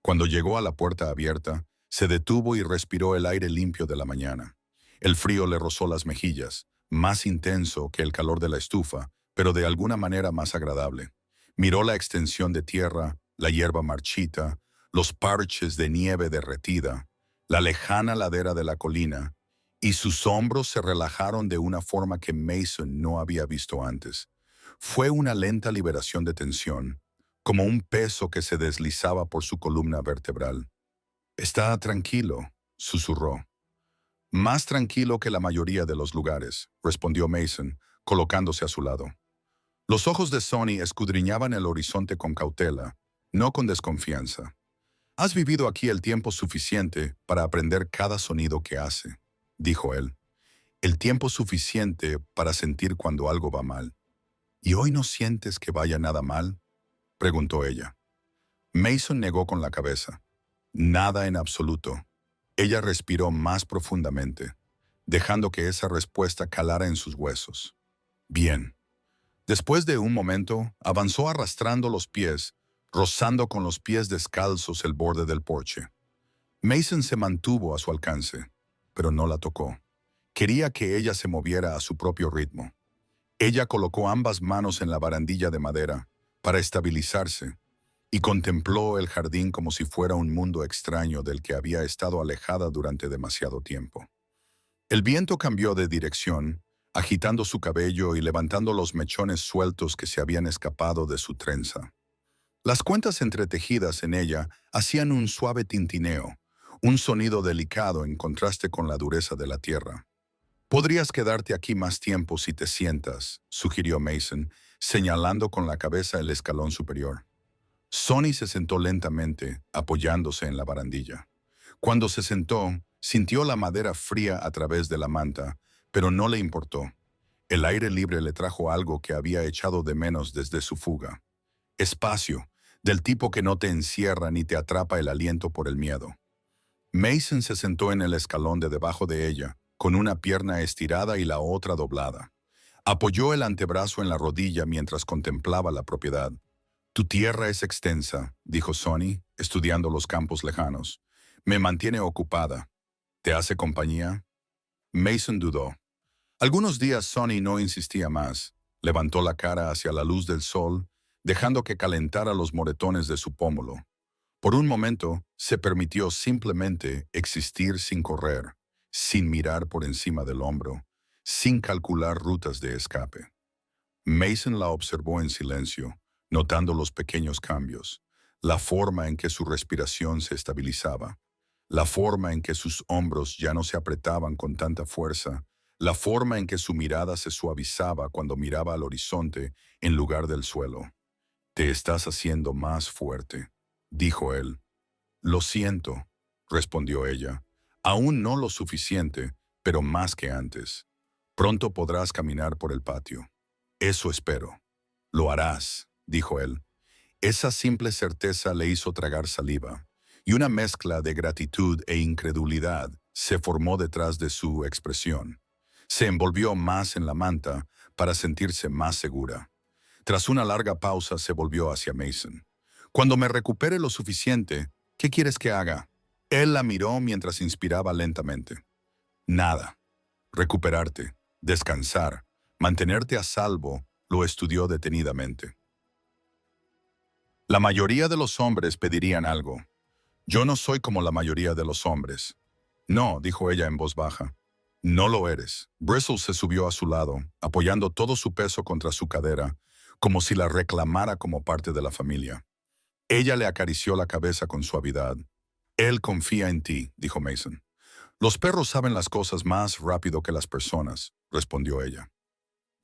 Cuando llegó a la puerta abierta, se detuvo y respiró el aire limpio de la mañana. El frío le rozó las mejillas, más intenso que el calor de la estufa, pero de alguna manera más agradable. Miró la extensión de tierra, la hierba marchita, los parches de nieve derretida, la lejana ladera de la colina, y sus hombros se relajaron de una forma que Mason no había visto antes. Fue una lenta liberación de tensión, como un peso que se deslizaba por su columna vertebral. «Está tranquilo», susurró. «Más tranquilo que la mayoría de los lugares», respondió Mason, colocándose a su lado. Los ojos de Sonny escudriñaban el horizonte con cautela, no con desconfianza. «Has vivido aquí el tiempo suficiente para aprender cada sonido que hace», dijo él. «El tiempo suficiente para sentir cuando algo va mal». «¿Y hoy no sientes que vaya nada mal?», preguntó ella. Mason negó con la cabeza. «Nada en absoluto». Ella respiró más profundamente, dejando que esa respuesta calara en sus huesos. «Bien». Después de un momento, avanzó arrastrando los pies, rozando con los pies descalzos el borde del porche. Mason se mantuvo a su alcance, pero no la tocó. Quería que ella se moviera a su propio ritmo. Ella colocó ambas manos en la barandilla de madera para estabilizarse y contempló el jardín como si fuera un mundo extraño del que había estado alejada durante demasiado tiempo. El viento cambió de dirección, agitando su cabello y levantando los mechones sueltos que se habían escapado de su trenza. Las cuentas entretejidas en ella hacían un suave tintineo, un sonido delicado en contraste con la dureza de la tierra. «Podrías quedarte aquí más tiempo si te sientas», sugirió Mason, señalando con la cabeza el escalón superior. Sonny se sentó lentamente, apoyándose en la barandilla. Cuando se sentó, sintió la madera fría a través de la manta, pero no le importó. El aire libre le trajo algo que había echado de menos desde su fuga. Espacio, del tipo que no te encierra ni te atrapa el aliento por el miedo. Mason se sentó en el escalón de debajo de ella, con una pierna estirada y la otra doblada. Apoyó el antebrazo en la rodilla mientras contemplaba la propiedad. Tu tierra es extensa, dijo Sonny, estudiando los campos lejanos. Me mantiene ocupada. ¿Te hace compañía? Mason dudó. Algunos días Sonny no insistía más. Levantó la cara hacia la luz del sol, dejando que calentara los moretones de su pómulo. Por un momento, se permitió simplemente existir sin correr, sin mirar por encima del hombro, sin calcular rutas de escape. Mason la observó en silencio, notando los pequeños cambios, la forma en que su respiración se estabilizaba, la forma en que sus hombros ya no se apretaban con tanta fuerza, la forma en que su mirada se suavizaba cuando miraba al horizonte en lugar del suelo. Te estás haciendo más fuerte, dijo él. Lo siento, respondió ella. Aún no lo suficiente, pero más que antes. Pronto podrás caminar por el patio. Eso espero. Lo harás, dijo él. Esa simple certeza le hizo tragar saliva, y una mezcla de gratitud e incredulidad se formó detrás de su expresión. Se envolvió más en la manta para sentirse más segura. Tras una larga pausa se volvió hacia Mason. Cuando me recupere lo suficiente, ¿qué quieres que haga? Él la miró mientras inspiraba lentamente. Nada. Recuperarte, descansar, mantenerte a salvo, lo estudió detenidamente. La mayoría de los hombres pedirían algo. Yo no soy como la mayoría de los hombres. No, dijo ella en voz baja. No lo eres. Bristol se subió a su lado, apoyando todo su peso contra su cadera, como si la reclamara como parte de la familia. Ella le acarició la cabeza con suavidad. Él confía en ti, dijo Mason. Los perros saben las cosas más rápido que las personas, respondió ella.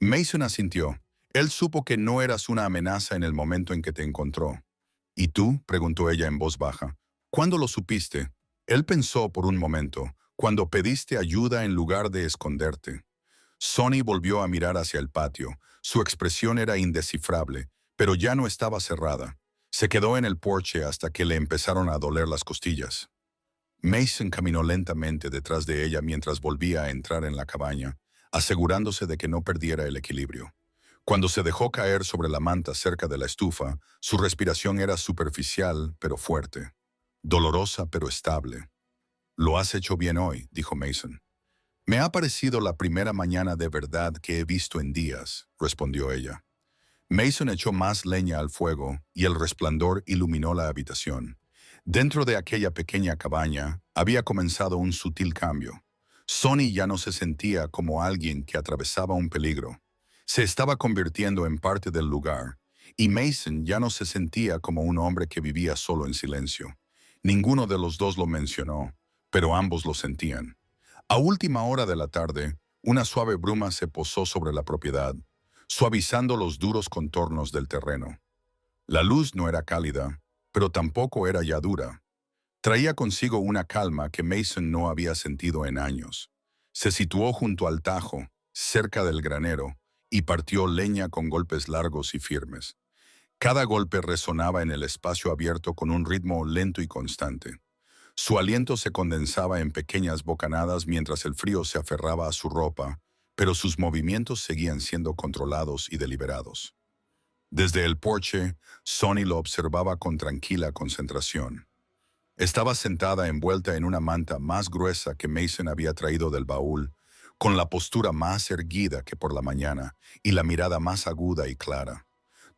Mason asintió. Él supo que no eras una amenaza en el momento en que te encontró. ¿Y tú? Preguntó ella en voz baja. ¿Cuándo lo supiste? Él pensó por un momento, cuando pediste ayuda en lugar de esconderte. Sonny volvió a mirar hacia el patio. Su expresión era indescifrable, pero ya no estaba cerrada. Se quedó en el porche hasta que le empezaron a doler las costillas. Mason caminó lentamente detrás de ella mientras volvía a entrar en la cabaña, asegurándose de que no perdiera el equilibrio. Cuando se dejó caer sobre la manta cerca de la estufa, su respiración era superficial pero fuerte, dolorosa pero estable. Lo has hecho bien hoy, dijo Mason. Me ha parecido la primera mañana de verdad que he visto en días, respondió ella. Mason echó más leña al fuego y el resplandor iluminó la habitación. Dentro de aquella pequeña cabaña había comenzado un sutil cambio. Sonny ya no se sentía como alguien que atravesaba un peligro. Se estaba convirtiendo en parte del lugar, y Mason ya no se sentía como un hombre que vivía solo en silencio. Ninguno de los dos lo mencionó, pero ambos lo sentían. A última hora de la tarde, una suave bruma se posó sobre la propiedad, suavizando los duros contornos del terreno. La luz no era cálida, pero tampoco era ya dura. Traía consigo una calma que Mason no había sentido en años. Se situó junto al tajo, cerca del granero, y partió leña con golpes largos y firmes. Cada golpe resonaba en el espacio abierto con un ritmo lento y constante. Su aliento se condensaba en pequeñas bocanadas mientras el frío se aferraba a su ropa, pero sus movimientos seguían siendo controlados y deliberados. Desde el porche, Sonny lo observaba con tranquila concentración. Estaba sentada envuelta en una manta más gruesa que Mason había traído del baúl, con la postura más erguida que por la mañana y la mirada más aguda y clara.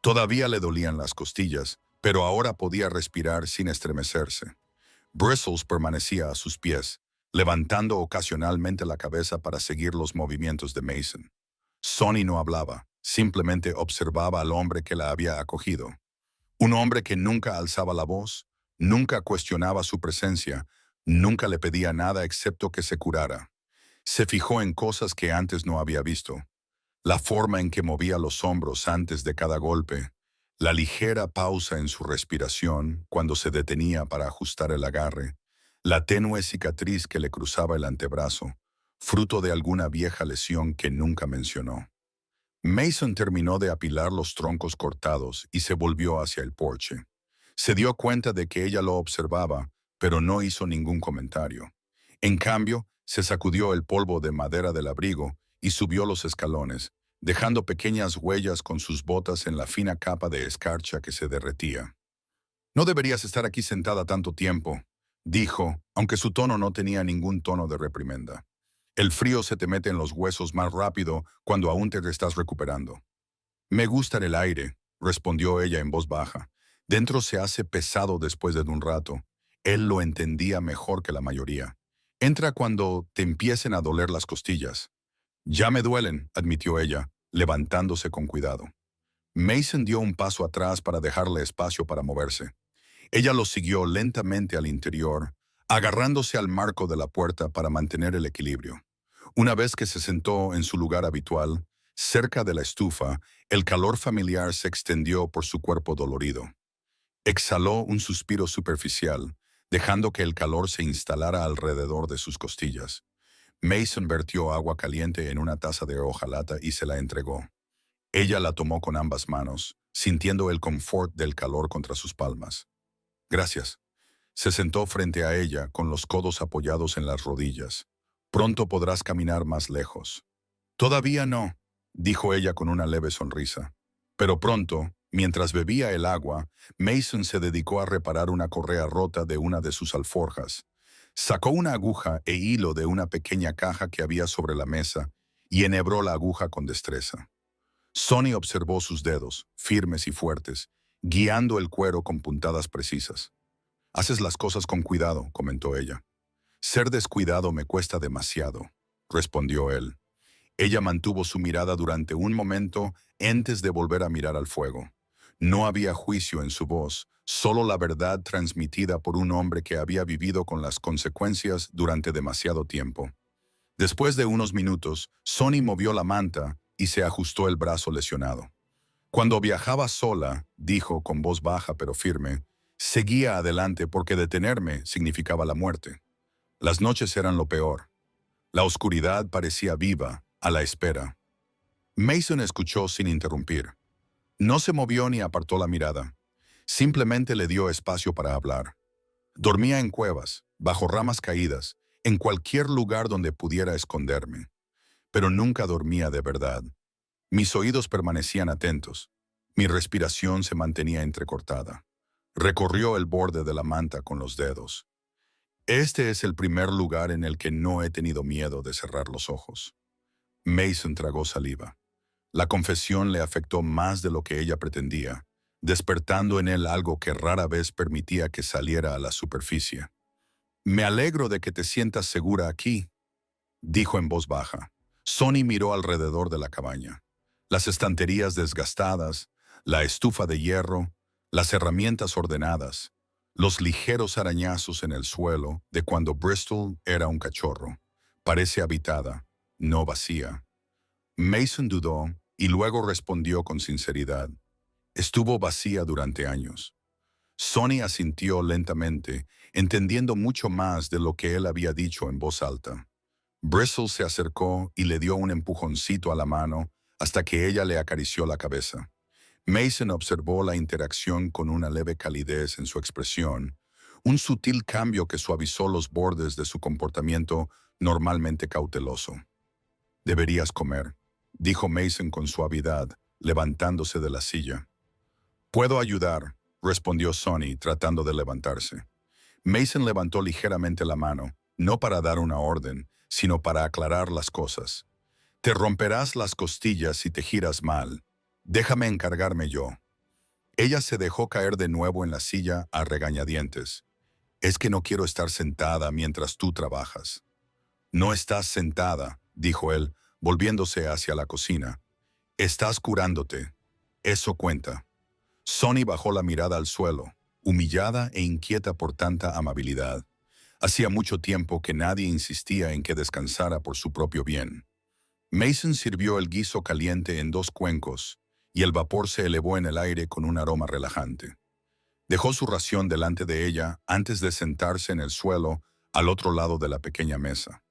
Todavía le dolían las costillas, pero ahora podía respirar sin estremecerse. Bristles permanecía a sus pies, levantando ocasionalmente la cabeza para seguir los movimientos de Mason. Sonny no hablaba, simplemente observaba al hombre que la había acogido. Un hombre que nunca alzaba la voz, nunca cuestionaba su presencia, nunca le pedía nada excepto que se curara. Se fijó en cosas que antes no había visto. La forma en que movía los hombros antes de cada golpe, la ligera pausa en su respiración cuando se detenía para ajustar el agarre, la tenue cicatriz que le cruzaba el antebrazo, fruto de alguna vieja lesión que nunca mencionó. Mason terminó de apilar los troncos cortados y se volvió hacia el porche. Se dio cuenta de que ella lo observaba, pero no hizo ningún comentario. En cambio, se sacudió el polvo de madera del abrigo y subió los escalones, dejando pequeñas huellas con sus botas en la fina capa de escarcha que se derretía. No deberías estar aquí sentada tanto tiempo, dijo, aunque su tono no tenía ningún tono de reprimenda. El frío se te mete en los huesos más rápido cuando aún te estás recuperando. Me gusta el aire, respondió ella en voz baja. Dentro se hace pesado después de un rato. Él lo entendía mejor que la mayoría. Entra cuando te empiecen a doler las costillas. Ya me duelen, admitió ella, levantándose con cuidado. Mason dio un paso atrás para dejarle espacio para moverse. Ella lo siguió lentamente al interior, agarrándose al marco de la puerta para mantener el equilibrio. Una vez que se sentó en su lugar habitual, cerca de la estufa, el calor familiar se extendió por su cuerpo dolorido. Exhaló un suspiro superficial, dejando que el calor se instalara alrededor de sus costillas. Mason vertió agua caliente en una taza de hojalata y se la entregó. Ella la tomó con ambas manos, sintiendo el confort del calor contra sus palmas. Gracias. Se sentó frente a ella, con los codos apoyados en las rodillas. Pronto podrás caminar más lejos. Todavía no, dijo ella con una leve sonrisa. Pero pronto, mientras bebía el agua, Mason se dedicó a reparar una correa rota de una de sus alforjas. Sacó una aguja e hilo de una pequeña caja que había sobre la mesa y enhebró la aguja con destreza. Sonny observó sus dedos, firmes y fuertes, guiando el cuero con puntadas precisas. Haces las cosas con cuidado, comentó ella. Ser descuidado me cuesta demasiado, respondió él. Ella mantuvo su mirada durante un momento antes de volver a mirar al fuego. No había juicio en su voz, solo la verdad transmitida por un hombre que había vivido con las consecuencias durante demasiado tiempo. Después de unos minutos, Sonny movió la manta y se ajustó el brazo lesionado. Cuando viajaba sola, dijo con voz baja pero firme, seguía adelante porque detenerme significaba la muerte. Las noches eran lo peor. La oscuridad parecía viva, a la espera. Mason escuchó sin interrumpir. No se movió ni apartó la mirada. Simplemente le dio espacio para hablar. Dormía en cuevas, bajo ramas caídas, en cualquier lugar donde pudiera esconderme. Pero nunca dormía de verdad. Mis oídos permanecían atentos. Mi respiración se mantenía entrecortada. Recorrió el borde de la manta con los dedos. Este es el primer lugar en el que no he tenido miedo de cerrar los ojos. Mason tragó saliva. La confesión le afectó más de lo que ella pretendía, despertando en él algo que rara vez permitía que saliera a la superficie. Me alegro de que te sientas segura aquí, dijo en voz baja. Sonny miró alrededor de la cabaña. Las estanterías desgastadas, la estufa de hierro, las herramientas ordenadas, los ligeros arañazos en el suelo de cuando Bristol era un cachorro. Parece habitada, no vacía. Mason dudó y luego respondió con sinceridad. Estuvo vacía durante años. Sonny asintió lentamente, entendiendo mucho más de lo que él había dicho en voz alta. Bristol se acercó y le dio un empujoncito a la mano hasta que ella le acarició la cabeza. Mason observó la interacción con una leve calidez en su expresión, un sutil cambio que suavizó los bordes de su comportamiento normalmente cauteloso. Deberías comer, dijo Mason con suavidad, levantándose de la silla. Puedo ayudar, respondió Sonny, tratando de levantarse. Mason levantó ligeramente la mano, no para dar una orden, sino para aclarar las cosas. Te romperás las costillas si te giras mal. Déjame encargarme yo. Ella se dejó caer de nuevo en la silla a regañadientes. Es que no quiero estar sentada mientras tú trabajas. No estás sentada, dijo él, volviéndose hacia la cocina. Estás curándote. Eso cuenta. Sonny bajó la mirada al suelo, humillada e inquieta por tanta amabilidad. Hacía mucho tiempo que nadie insistía en que descansara por su propio bien. Mason sirvió el guiso caliente en 2 cuencos, y el vapor se elevó en el aire con un aroma relajante. Dejó su ración delante de ella antes de sentarse en el suelo al otro lado de la pequeña mesa.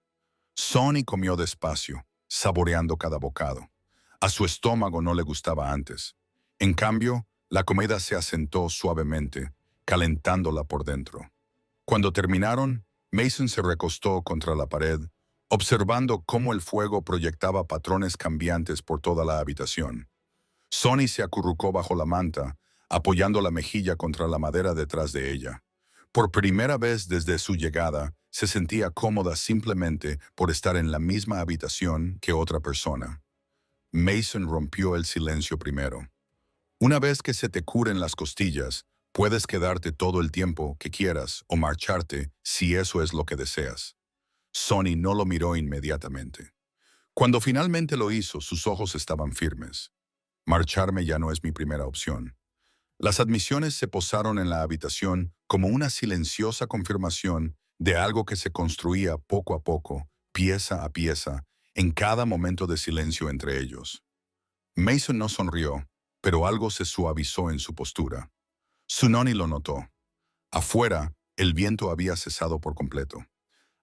Sonny comió despacio, saboreando cada bocado. A su estómago no le gustaba antes. En cambio, la comida se asentó suavemente, calentándola por dentro. Cuando terminaron, Mason se recostó contra la pared, observando cómo el fuego proyectaba patrones cambiantes por toda la habitación. Sonny se acurrucó bajo la manta, apoyando la mejilla contra la madera detrás de ella. Por primera vez desde su llegada, se sentía cómoda simplemente por estar en la misma habitación que otra persona. Mason rompió el silencio primero. Una vez que se te curen las costillas, puedes quedarte todo el tiempo que quieras o marcharte si eso es lo que deseas. Sonny no lo miró inmediatamente. Cuando finalmente lo hizo, sus ojos estaban firmes. Marcharme ya no es mi primera opción. Las admisiones se posaron en la habitación como una silenciosa confirmación de algo que se construía poco a poco, pieza a pieza, en cada momento de silencio entre ellos. Mason no sonrió, pero algo se suavizó en su postura. Tsunoni lo notó. Afuera, el viento había cesado por completo.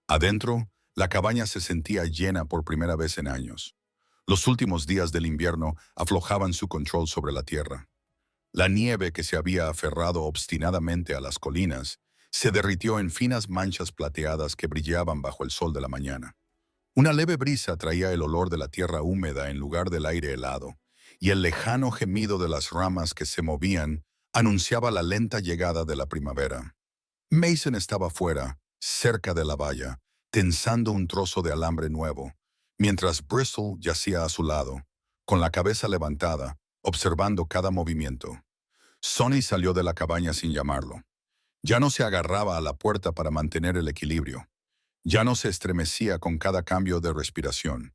Adentro, la cabaña se sentía llena por primera vez en años. Los últimos días del invierno aflojaban su control sobre la tierra. La nieve que se había aferrado obstinadamente a las colinas se derritió en finas manchas plateadas que brillaban bajo el sol de la mañana. Una leve brisa traía el olor de la tierra húmeda en lugar del aire helado, y el lejano gemido de las ramas que se movían anunciaba la lenta llegada de la primavera. Mason estaba fuera, cerca de la valla, tensando un trozo de alambre nuevo, mientras Bristol yacía a su lado, con la cabeza levantada, observando cada movimiento. Sonny salió de la cabaña sin llamarlo. Ya no se agarraba a la puerta para mantener el equilibrio. Ya no se estremecía con cada cambio de respiración.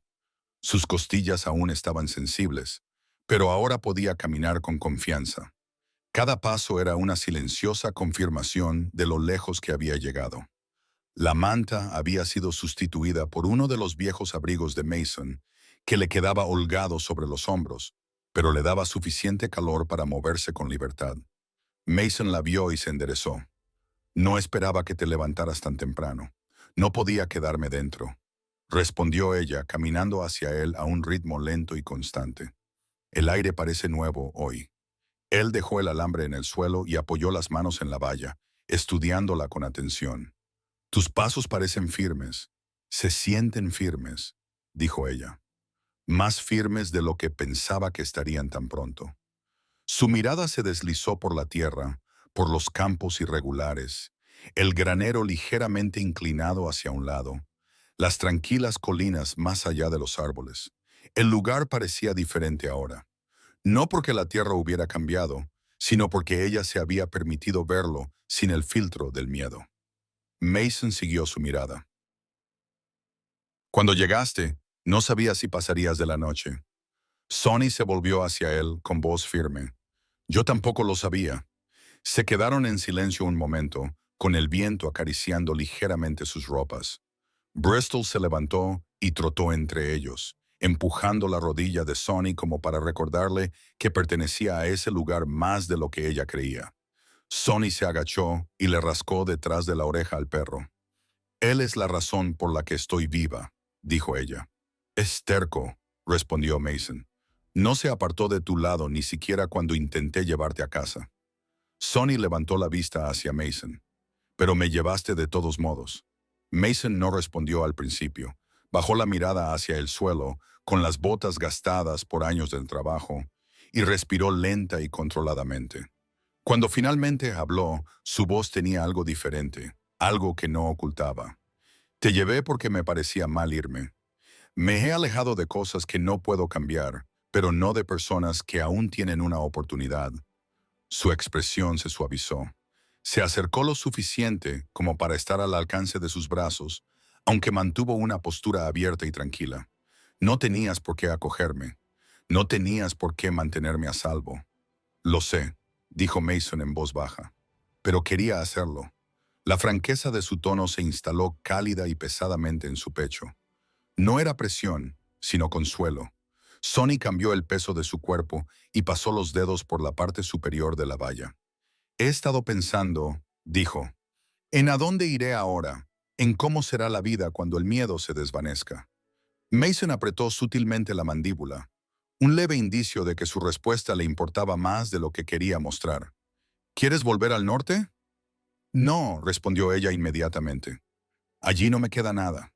Sus costillas aún estaban sensibles, pero ahora podía caminar con confianza. Cada paso era una silenciosa confirmación de lo lejos que había llegado. La manta había sido sustituida por uno de los viejos abrigos de Mason, que le quedaba holgado sobre los hombros, pero le daba suficiente calor para moverse con libertad. Mason la vio y se enderezó. No esperaba que te levantaras tan temprano. No podía quedarme dentro, respondió ella, caminando hacia él a un ritmo lento y constante. El aire parece nuevo hoy. Él dejó el alambre en el suelo y apoyó las manos en la valla, estudiándola con atención. Tus pasos parecen firmes. Se sienten firmes, dijo ella. Más firmes de lo que pensaba que estarían tan pronto. Su mirada se deslizó por la tierra, por los campos irregulares, el granero ligeramente inclinado hacia un lado, las tranquilas colinas más allá de los árboles. El lugar parecía diferente ahora. No porque la tierra hubiera cambiado, sino porque ella se había permitido verlo sin el filtro del miedo. Mason siguió su mirada. Cuando llegaste, no sabía si pasarías de la noche. Sonny se volvió hacia él con voz firme. Yo tampoco lo sabía. Se quedaron en silencio un momento, con el viento acariciando ligeramente sus ropas. Bristol se levantó y trotó entre ellos, empujando la rodilla de Sonny como para recordarle que pertenecía a ese lugar más de lo que ella creía. Sonny se agachó y le rascó detrás de la oreja al perro. Él es la razón por la que estoy viva, dijo ella. Es terco, respondió Mason. No se apartó de tu lado ni siquiera cuando intenté llevarte a casa. Sonny levantó la vista hacia Mason. Pero me llevaste de todos modos. Mason no respondió al principio. Bajó la mirada hacia el suelo, con las botas gastadas por años del trabajo, y respiró lenta y controladamente. Cuando finalmente habló, su voz tenía algo diferente, algo que no ocultaba. Te llevé porque me parecía mal irme. Me he alejado de cosas que no puedo cambiar, pero no de personas que aún tienen una oportunidad. Su expresión se suavizó. Se acercó lo suficiente como para estar al alcance de sus brazos, aunque mantuvo una postura abierta y tranquila. No tenías por qué acogerme. No tenías por qué mantenerme a salvo. Lo sé, dijo Mason en voz baja, pero quería hacerlo. La franqueza de su tono se instaló cálida y pesadamente en su pecho. No era presión, sino consuelo. Sonny cambió el peso de su cuerpo y pasó los dedos por la parte superior de la valla. He estado pensando, dijo, en a dónde iré ahora, en cómo será la vida cuando el miedo se desvanezca. Mason apretó sutilmente la mandíbula, un leve indicio de que su respuesta le importaba más de lo que quería mostrar. ¿Quieres volver al norte? No, respondió ella inmediatamente. Allí no me queda nada.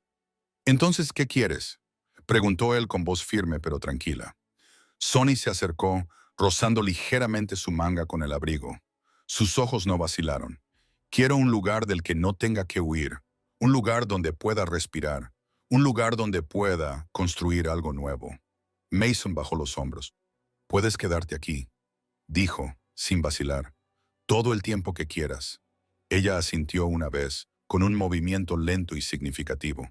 Entonces, ¿qué quieres? Preguntó él con voz firme pero tranquila. Sonny se acercó, rozando ligeramente su manga con el abrigo. Sus ojos no vacilaron. Quiero un lugar del que no tenga que huir, un lugar donde pueda respirar, un lugar donde pueda construir algo nuevo. Mason bajó los hombros. Puedes quedarte aquí, dijo, sin vacilar, todo el tiempo que quieras. Ella asintió una vez, con un movimiento lento y significativo.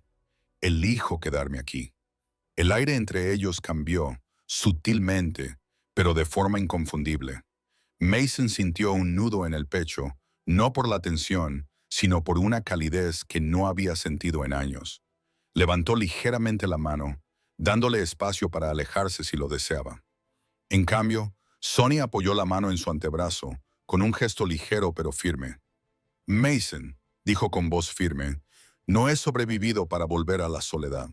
Elijo quedarme aquí. El aire entre ellos cambió, sutilmente, pero de forma inconfundible. Mason sintió un nudo en el pecho, no por la tensión, sino por una calidez que no había sentido en años. Levantó ligeramente la mano, dándole espacio para alejarse si lo deseaba. En cambio, Sonny apoyó la mano en su antebrazo, con un gesto ligero pero firme. Mason, dijo con voz firme, no he sobrevivido para volver a la soledad.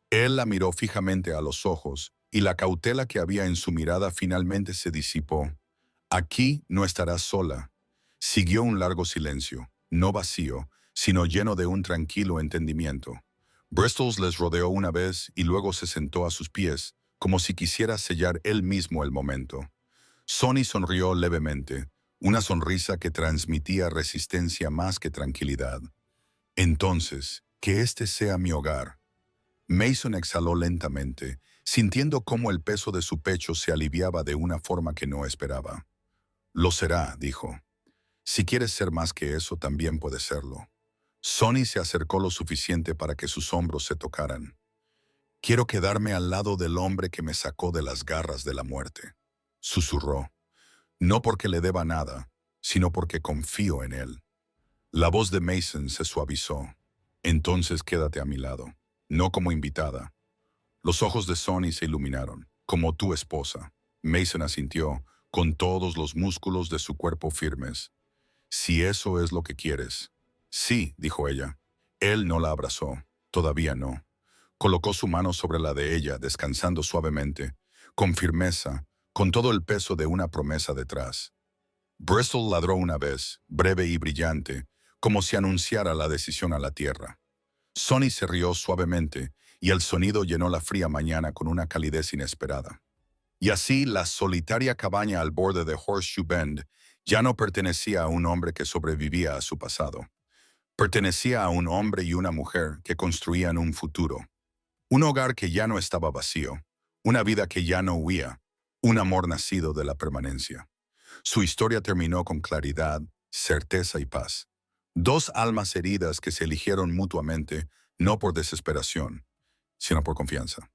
Él la miró fijamente a los ojos, y la cautela que había en su mirada finalmente se disipó. Aquí no estarás sola. Siguió un largo silencio, no vacío, sino lleno de un tranquilo entendimiento. Bristol les rodeó una vez y luego se sentó a sus pies, como si quisiera sellar él mismo el momento. Sonny sonrió levemente, una sonrisa que transmitía resistencia más que tranquilidad. Entonces, que este sea mi hogar. Mason exhaló lentamente, sintiendo cómo el peso de su pecho se aliviaba de una forma que no esperaba. Lo será, dijo. Si quieres ser más que eso, también puedes serlo. Sonny se acercó lo suficiente para que sus hombros se tocaran. Quiero quedarme al lado del hombre que me sacó de las garras de la muerte, susurró. No porque le deba nada, sino porque confío en él. La voz de Mason se suavizó. Entonces quédate a mi lado, no como invitada. Los ojos de Sonny se iluminaron, como tu esposa. Mason asintió, con todos los músculos de su cuerpo firmes. Si eso es lo que quieres. Sí, dijo ella. Él no la abrazó, todavía no. Colocó su mano sobre la de ella, descansando suavemente, con firmeza, con todo el peso de una promesa detrás. Bristol ladró una vez, breve y brillante, como si anunciara la decisión a la tierra. Sonny se rió suavemente, y el sonido llenó la fría mañana con una calidez inesperada. Y así la solitaria cabaña al borde de Horseshoe Bend ya no pertenecía a un hombre que sobrevivía a su pasado. Pertenecía a un hombre y una mujer que construían un futuro. Un hogar que ya no estaba vacío, una vida que ya no huía, un amor nacido de la permanencia. Su historia terminó con claridad, certeza y paz. Dos almas heridas que se eligieron mutuamente, no por desesperación, sino por confianza.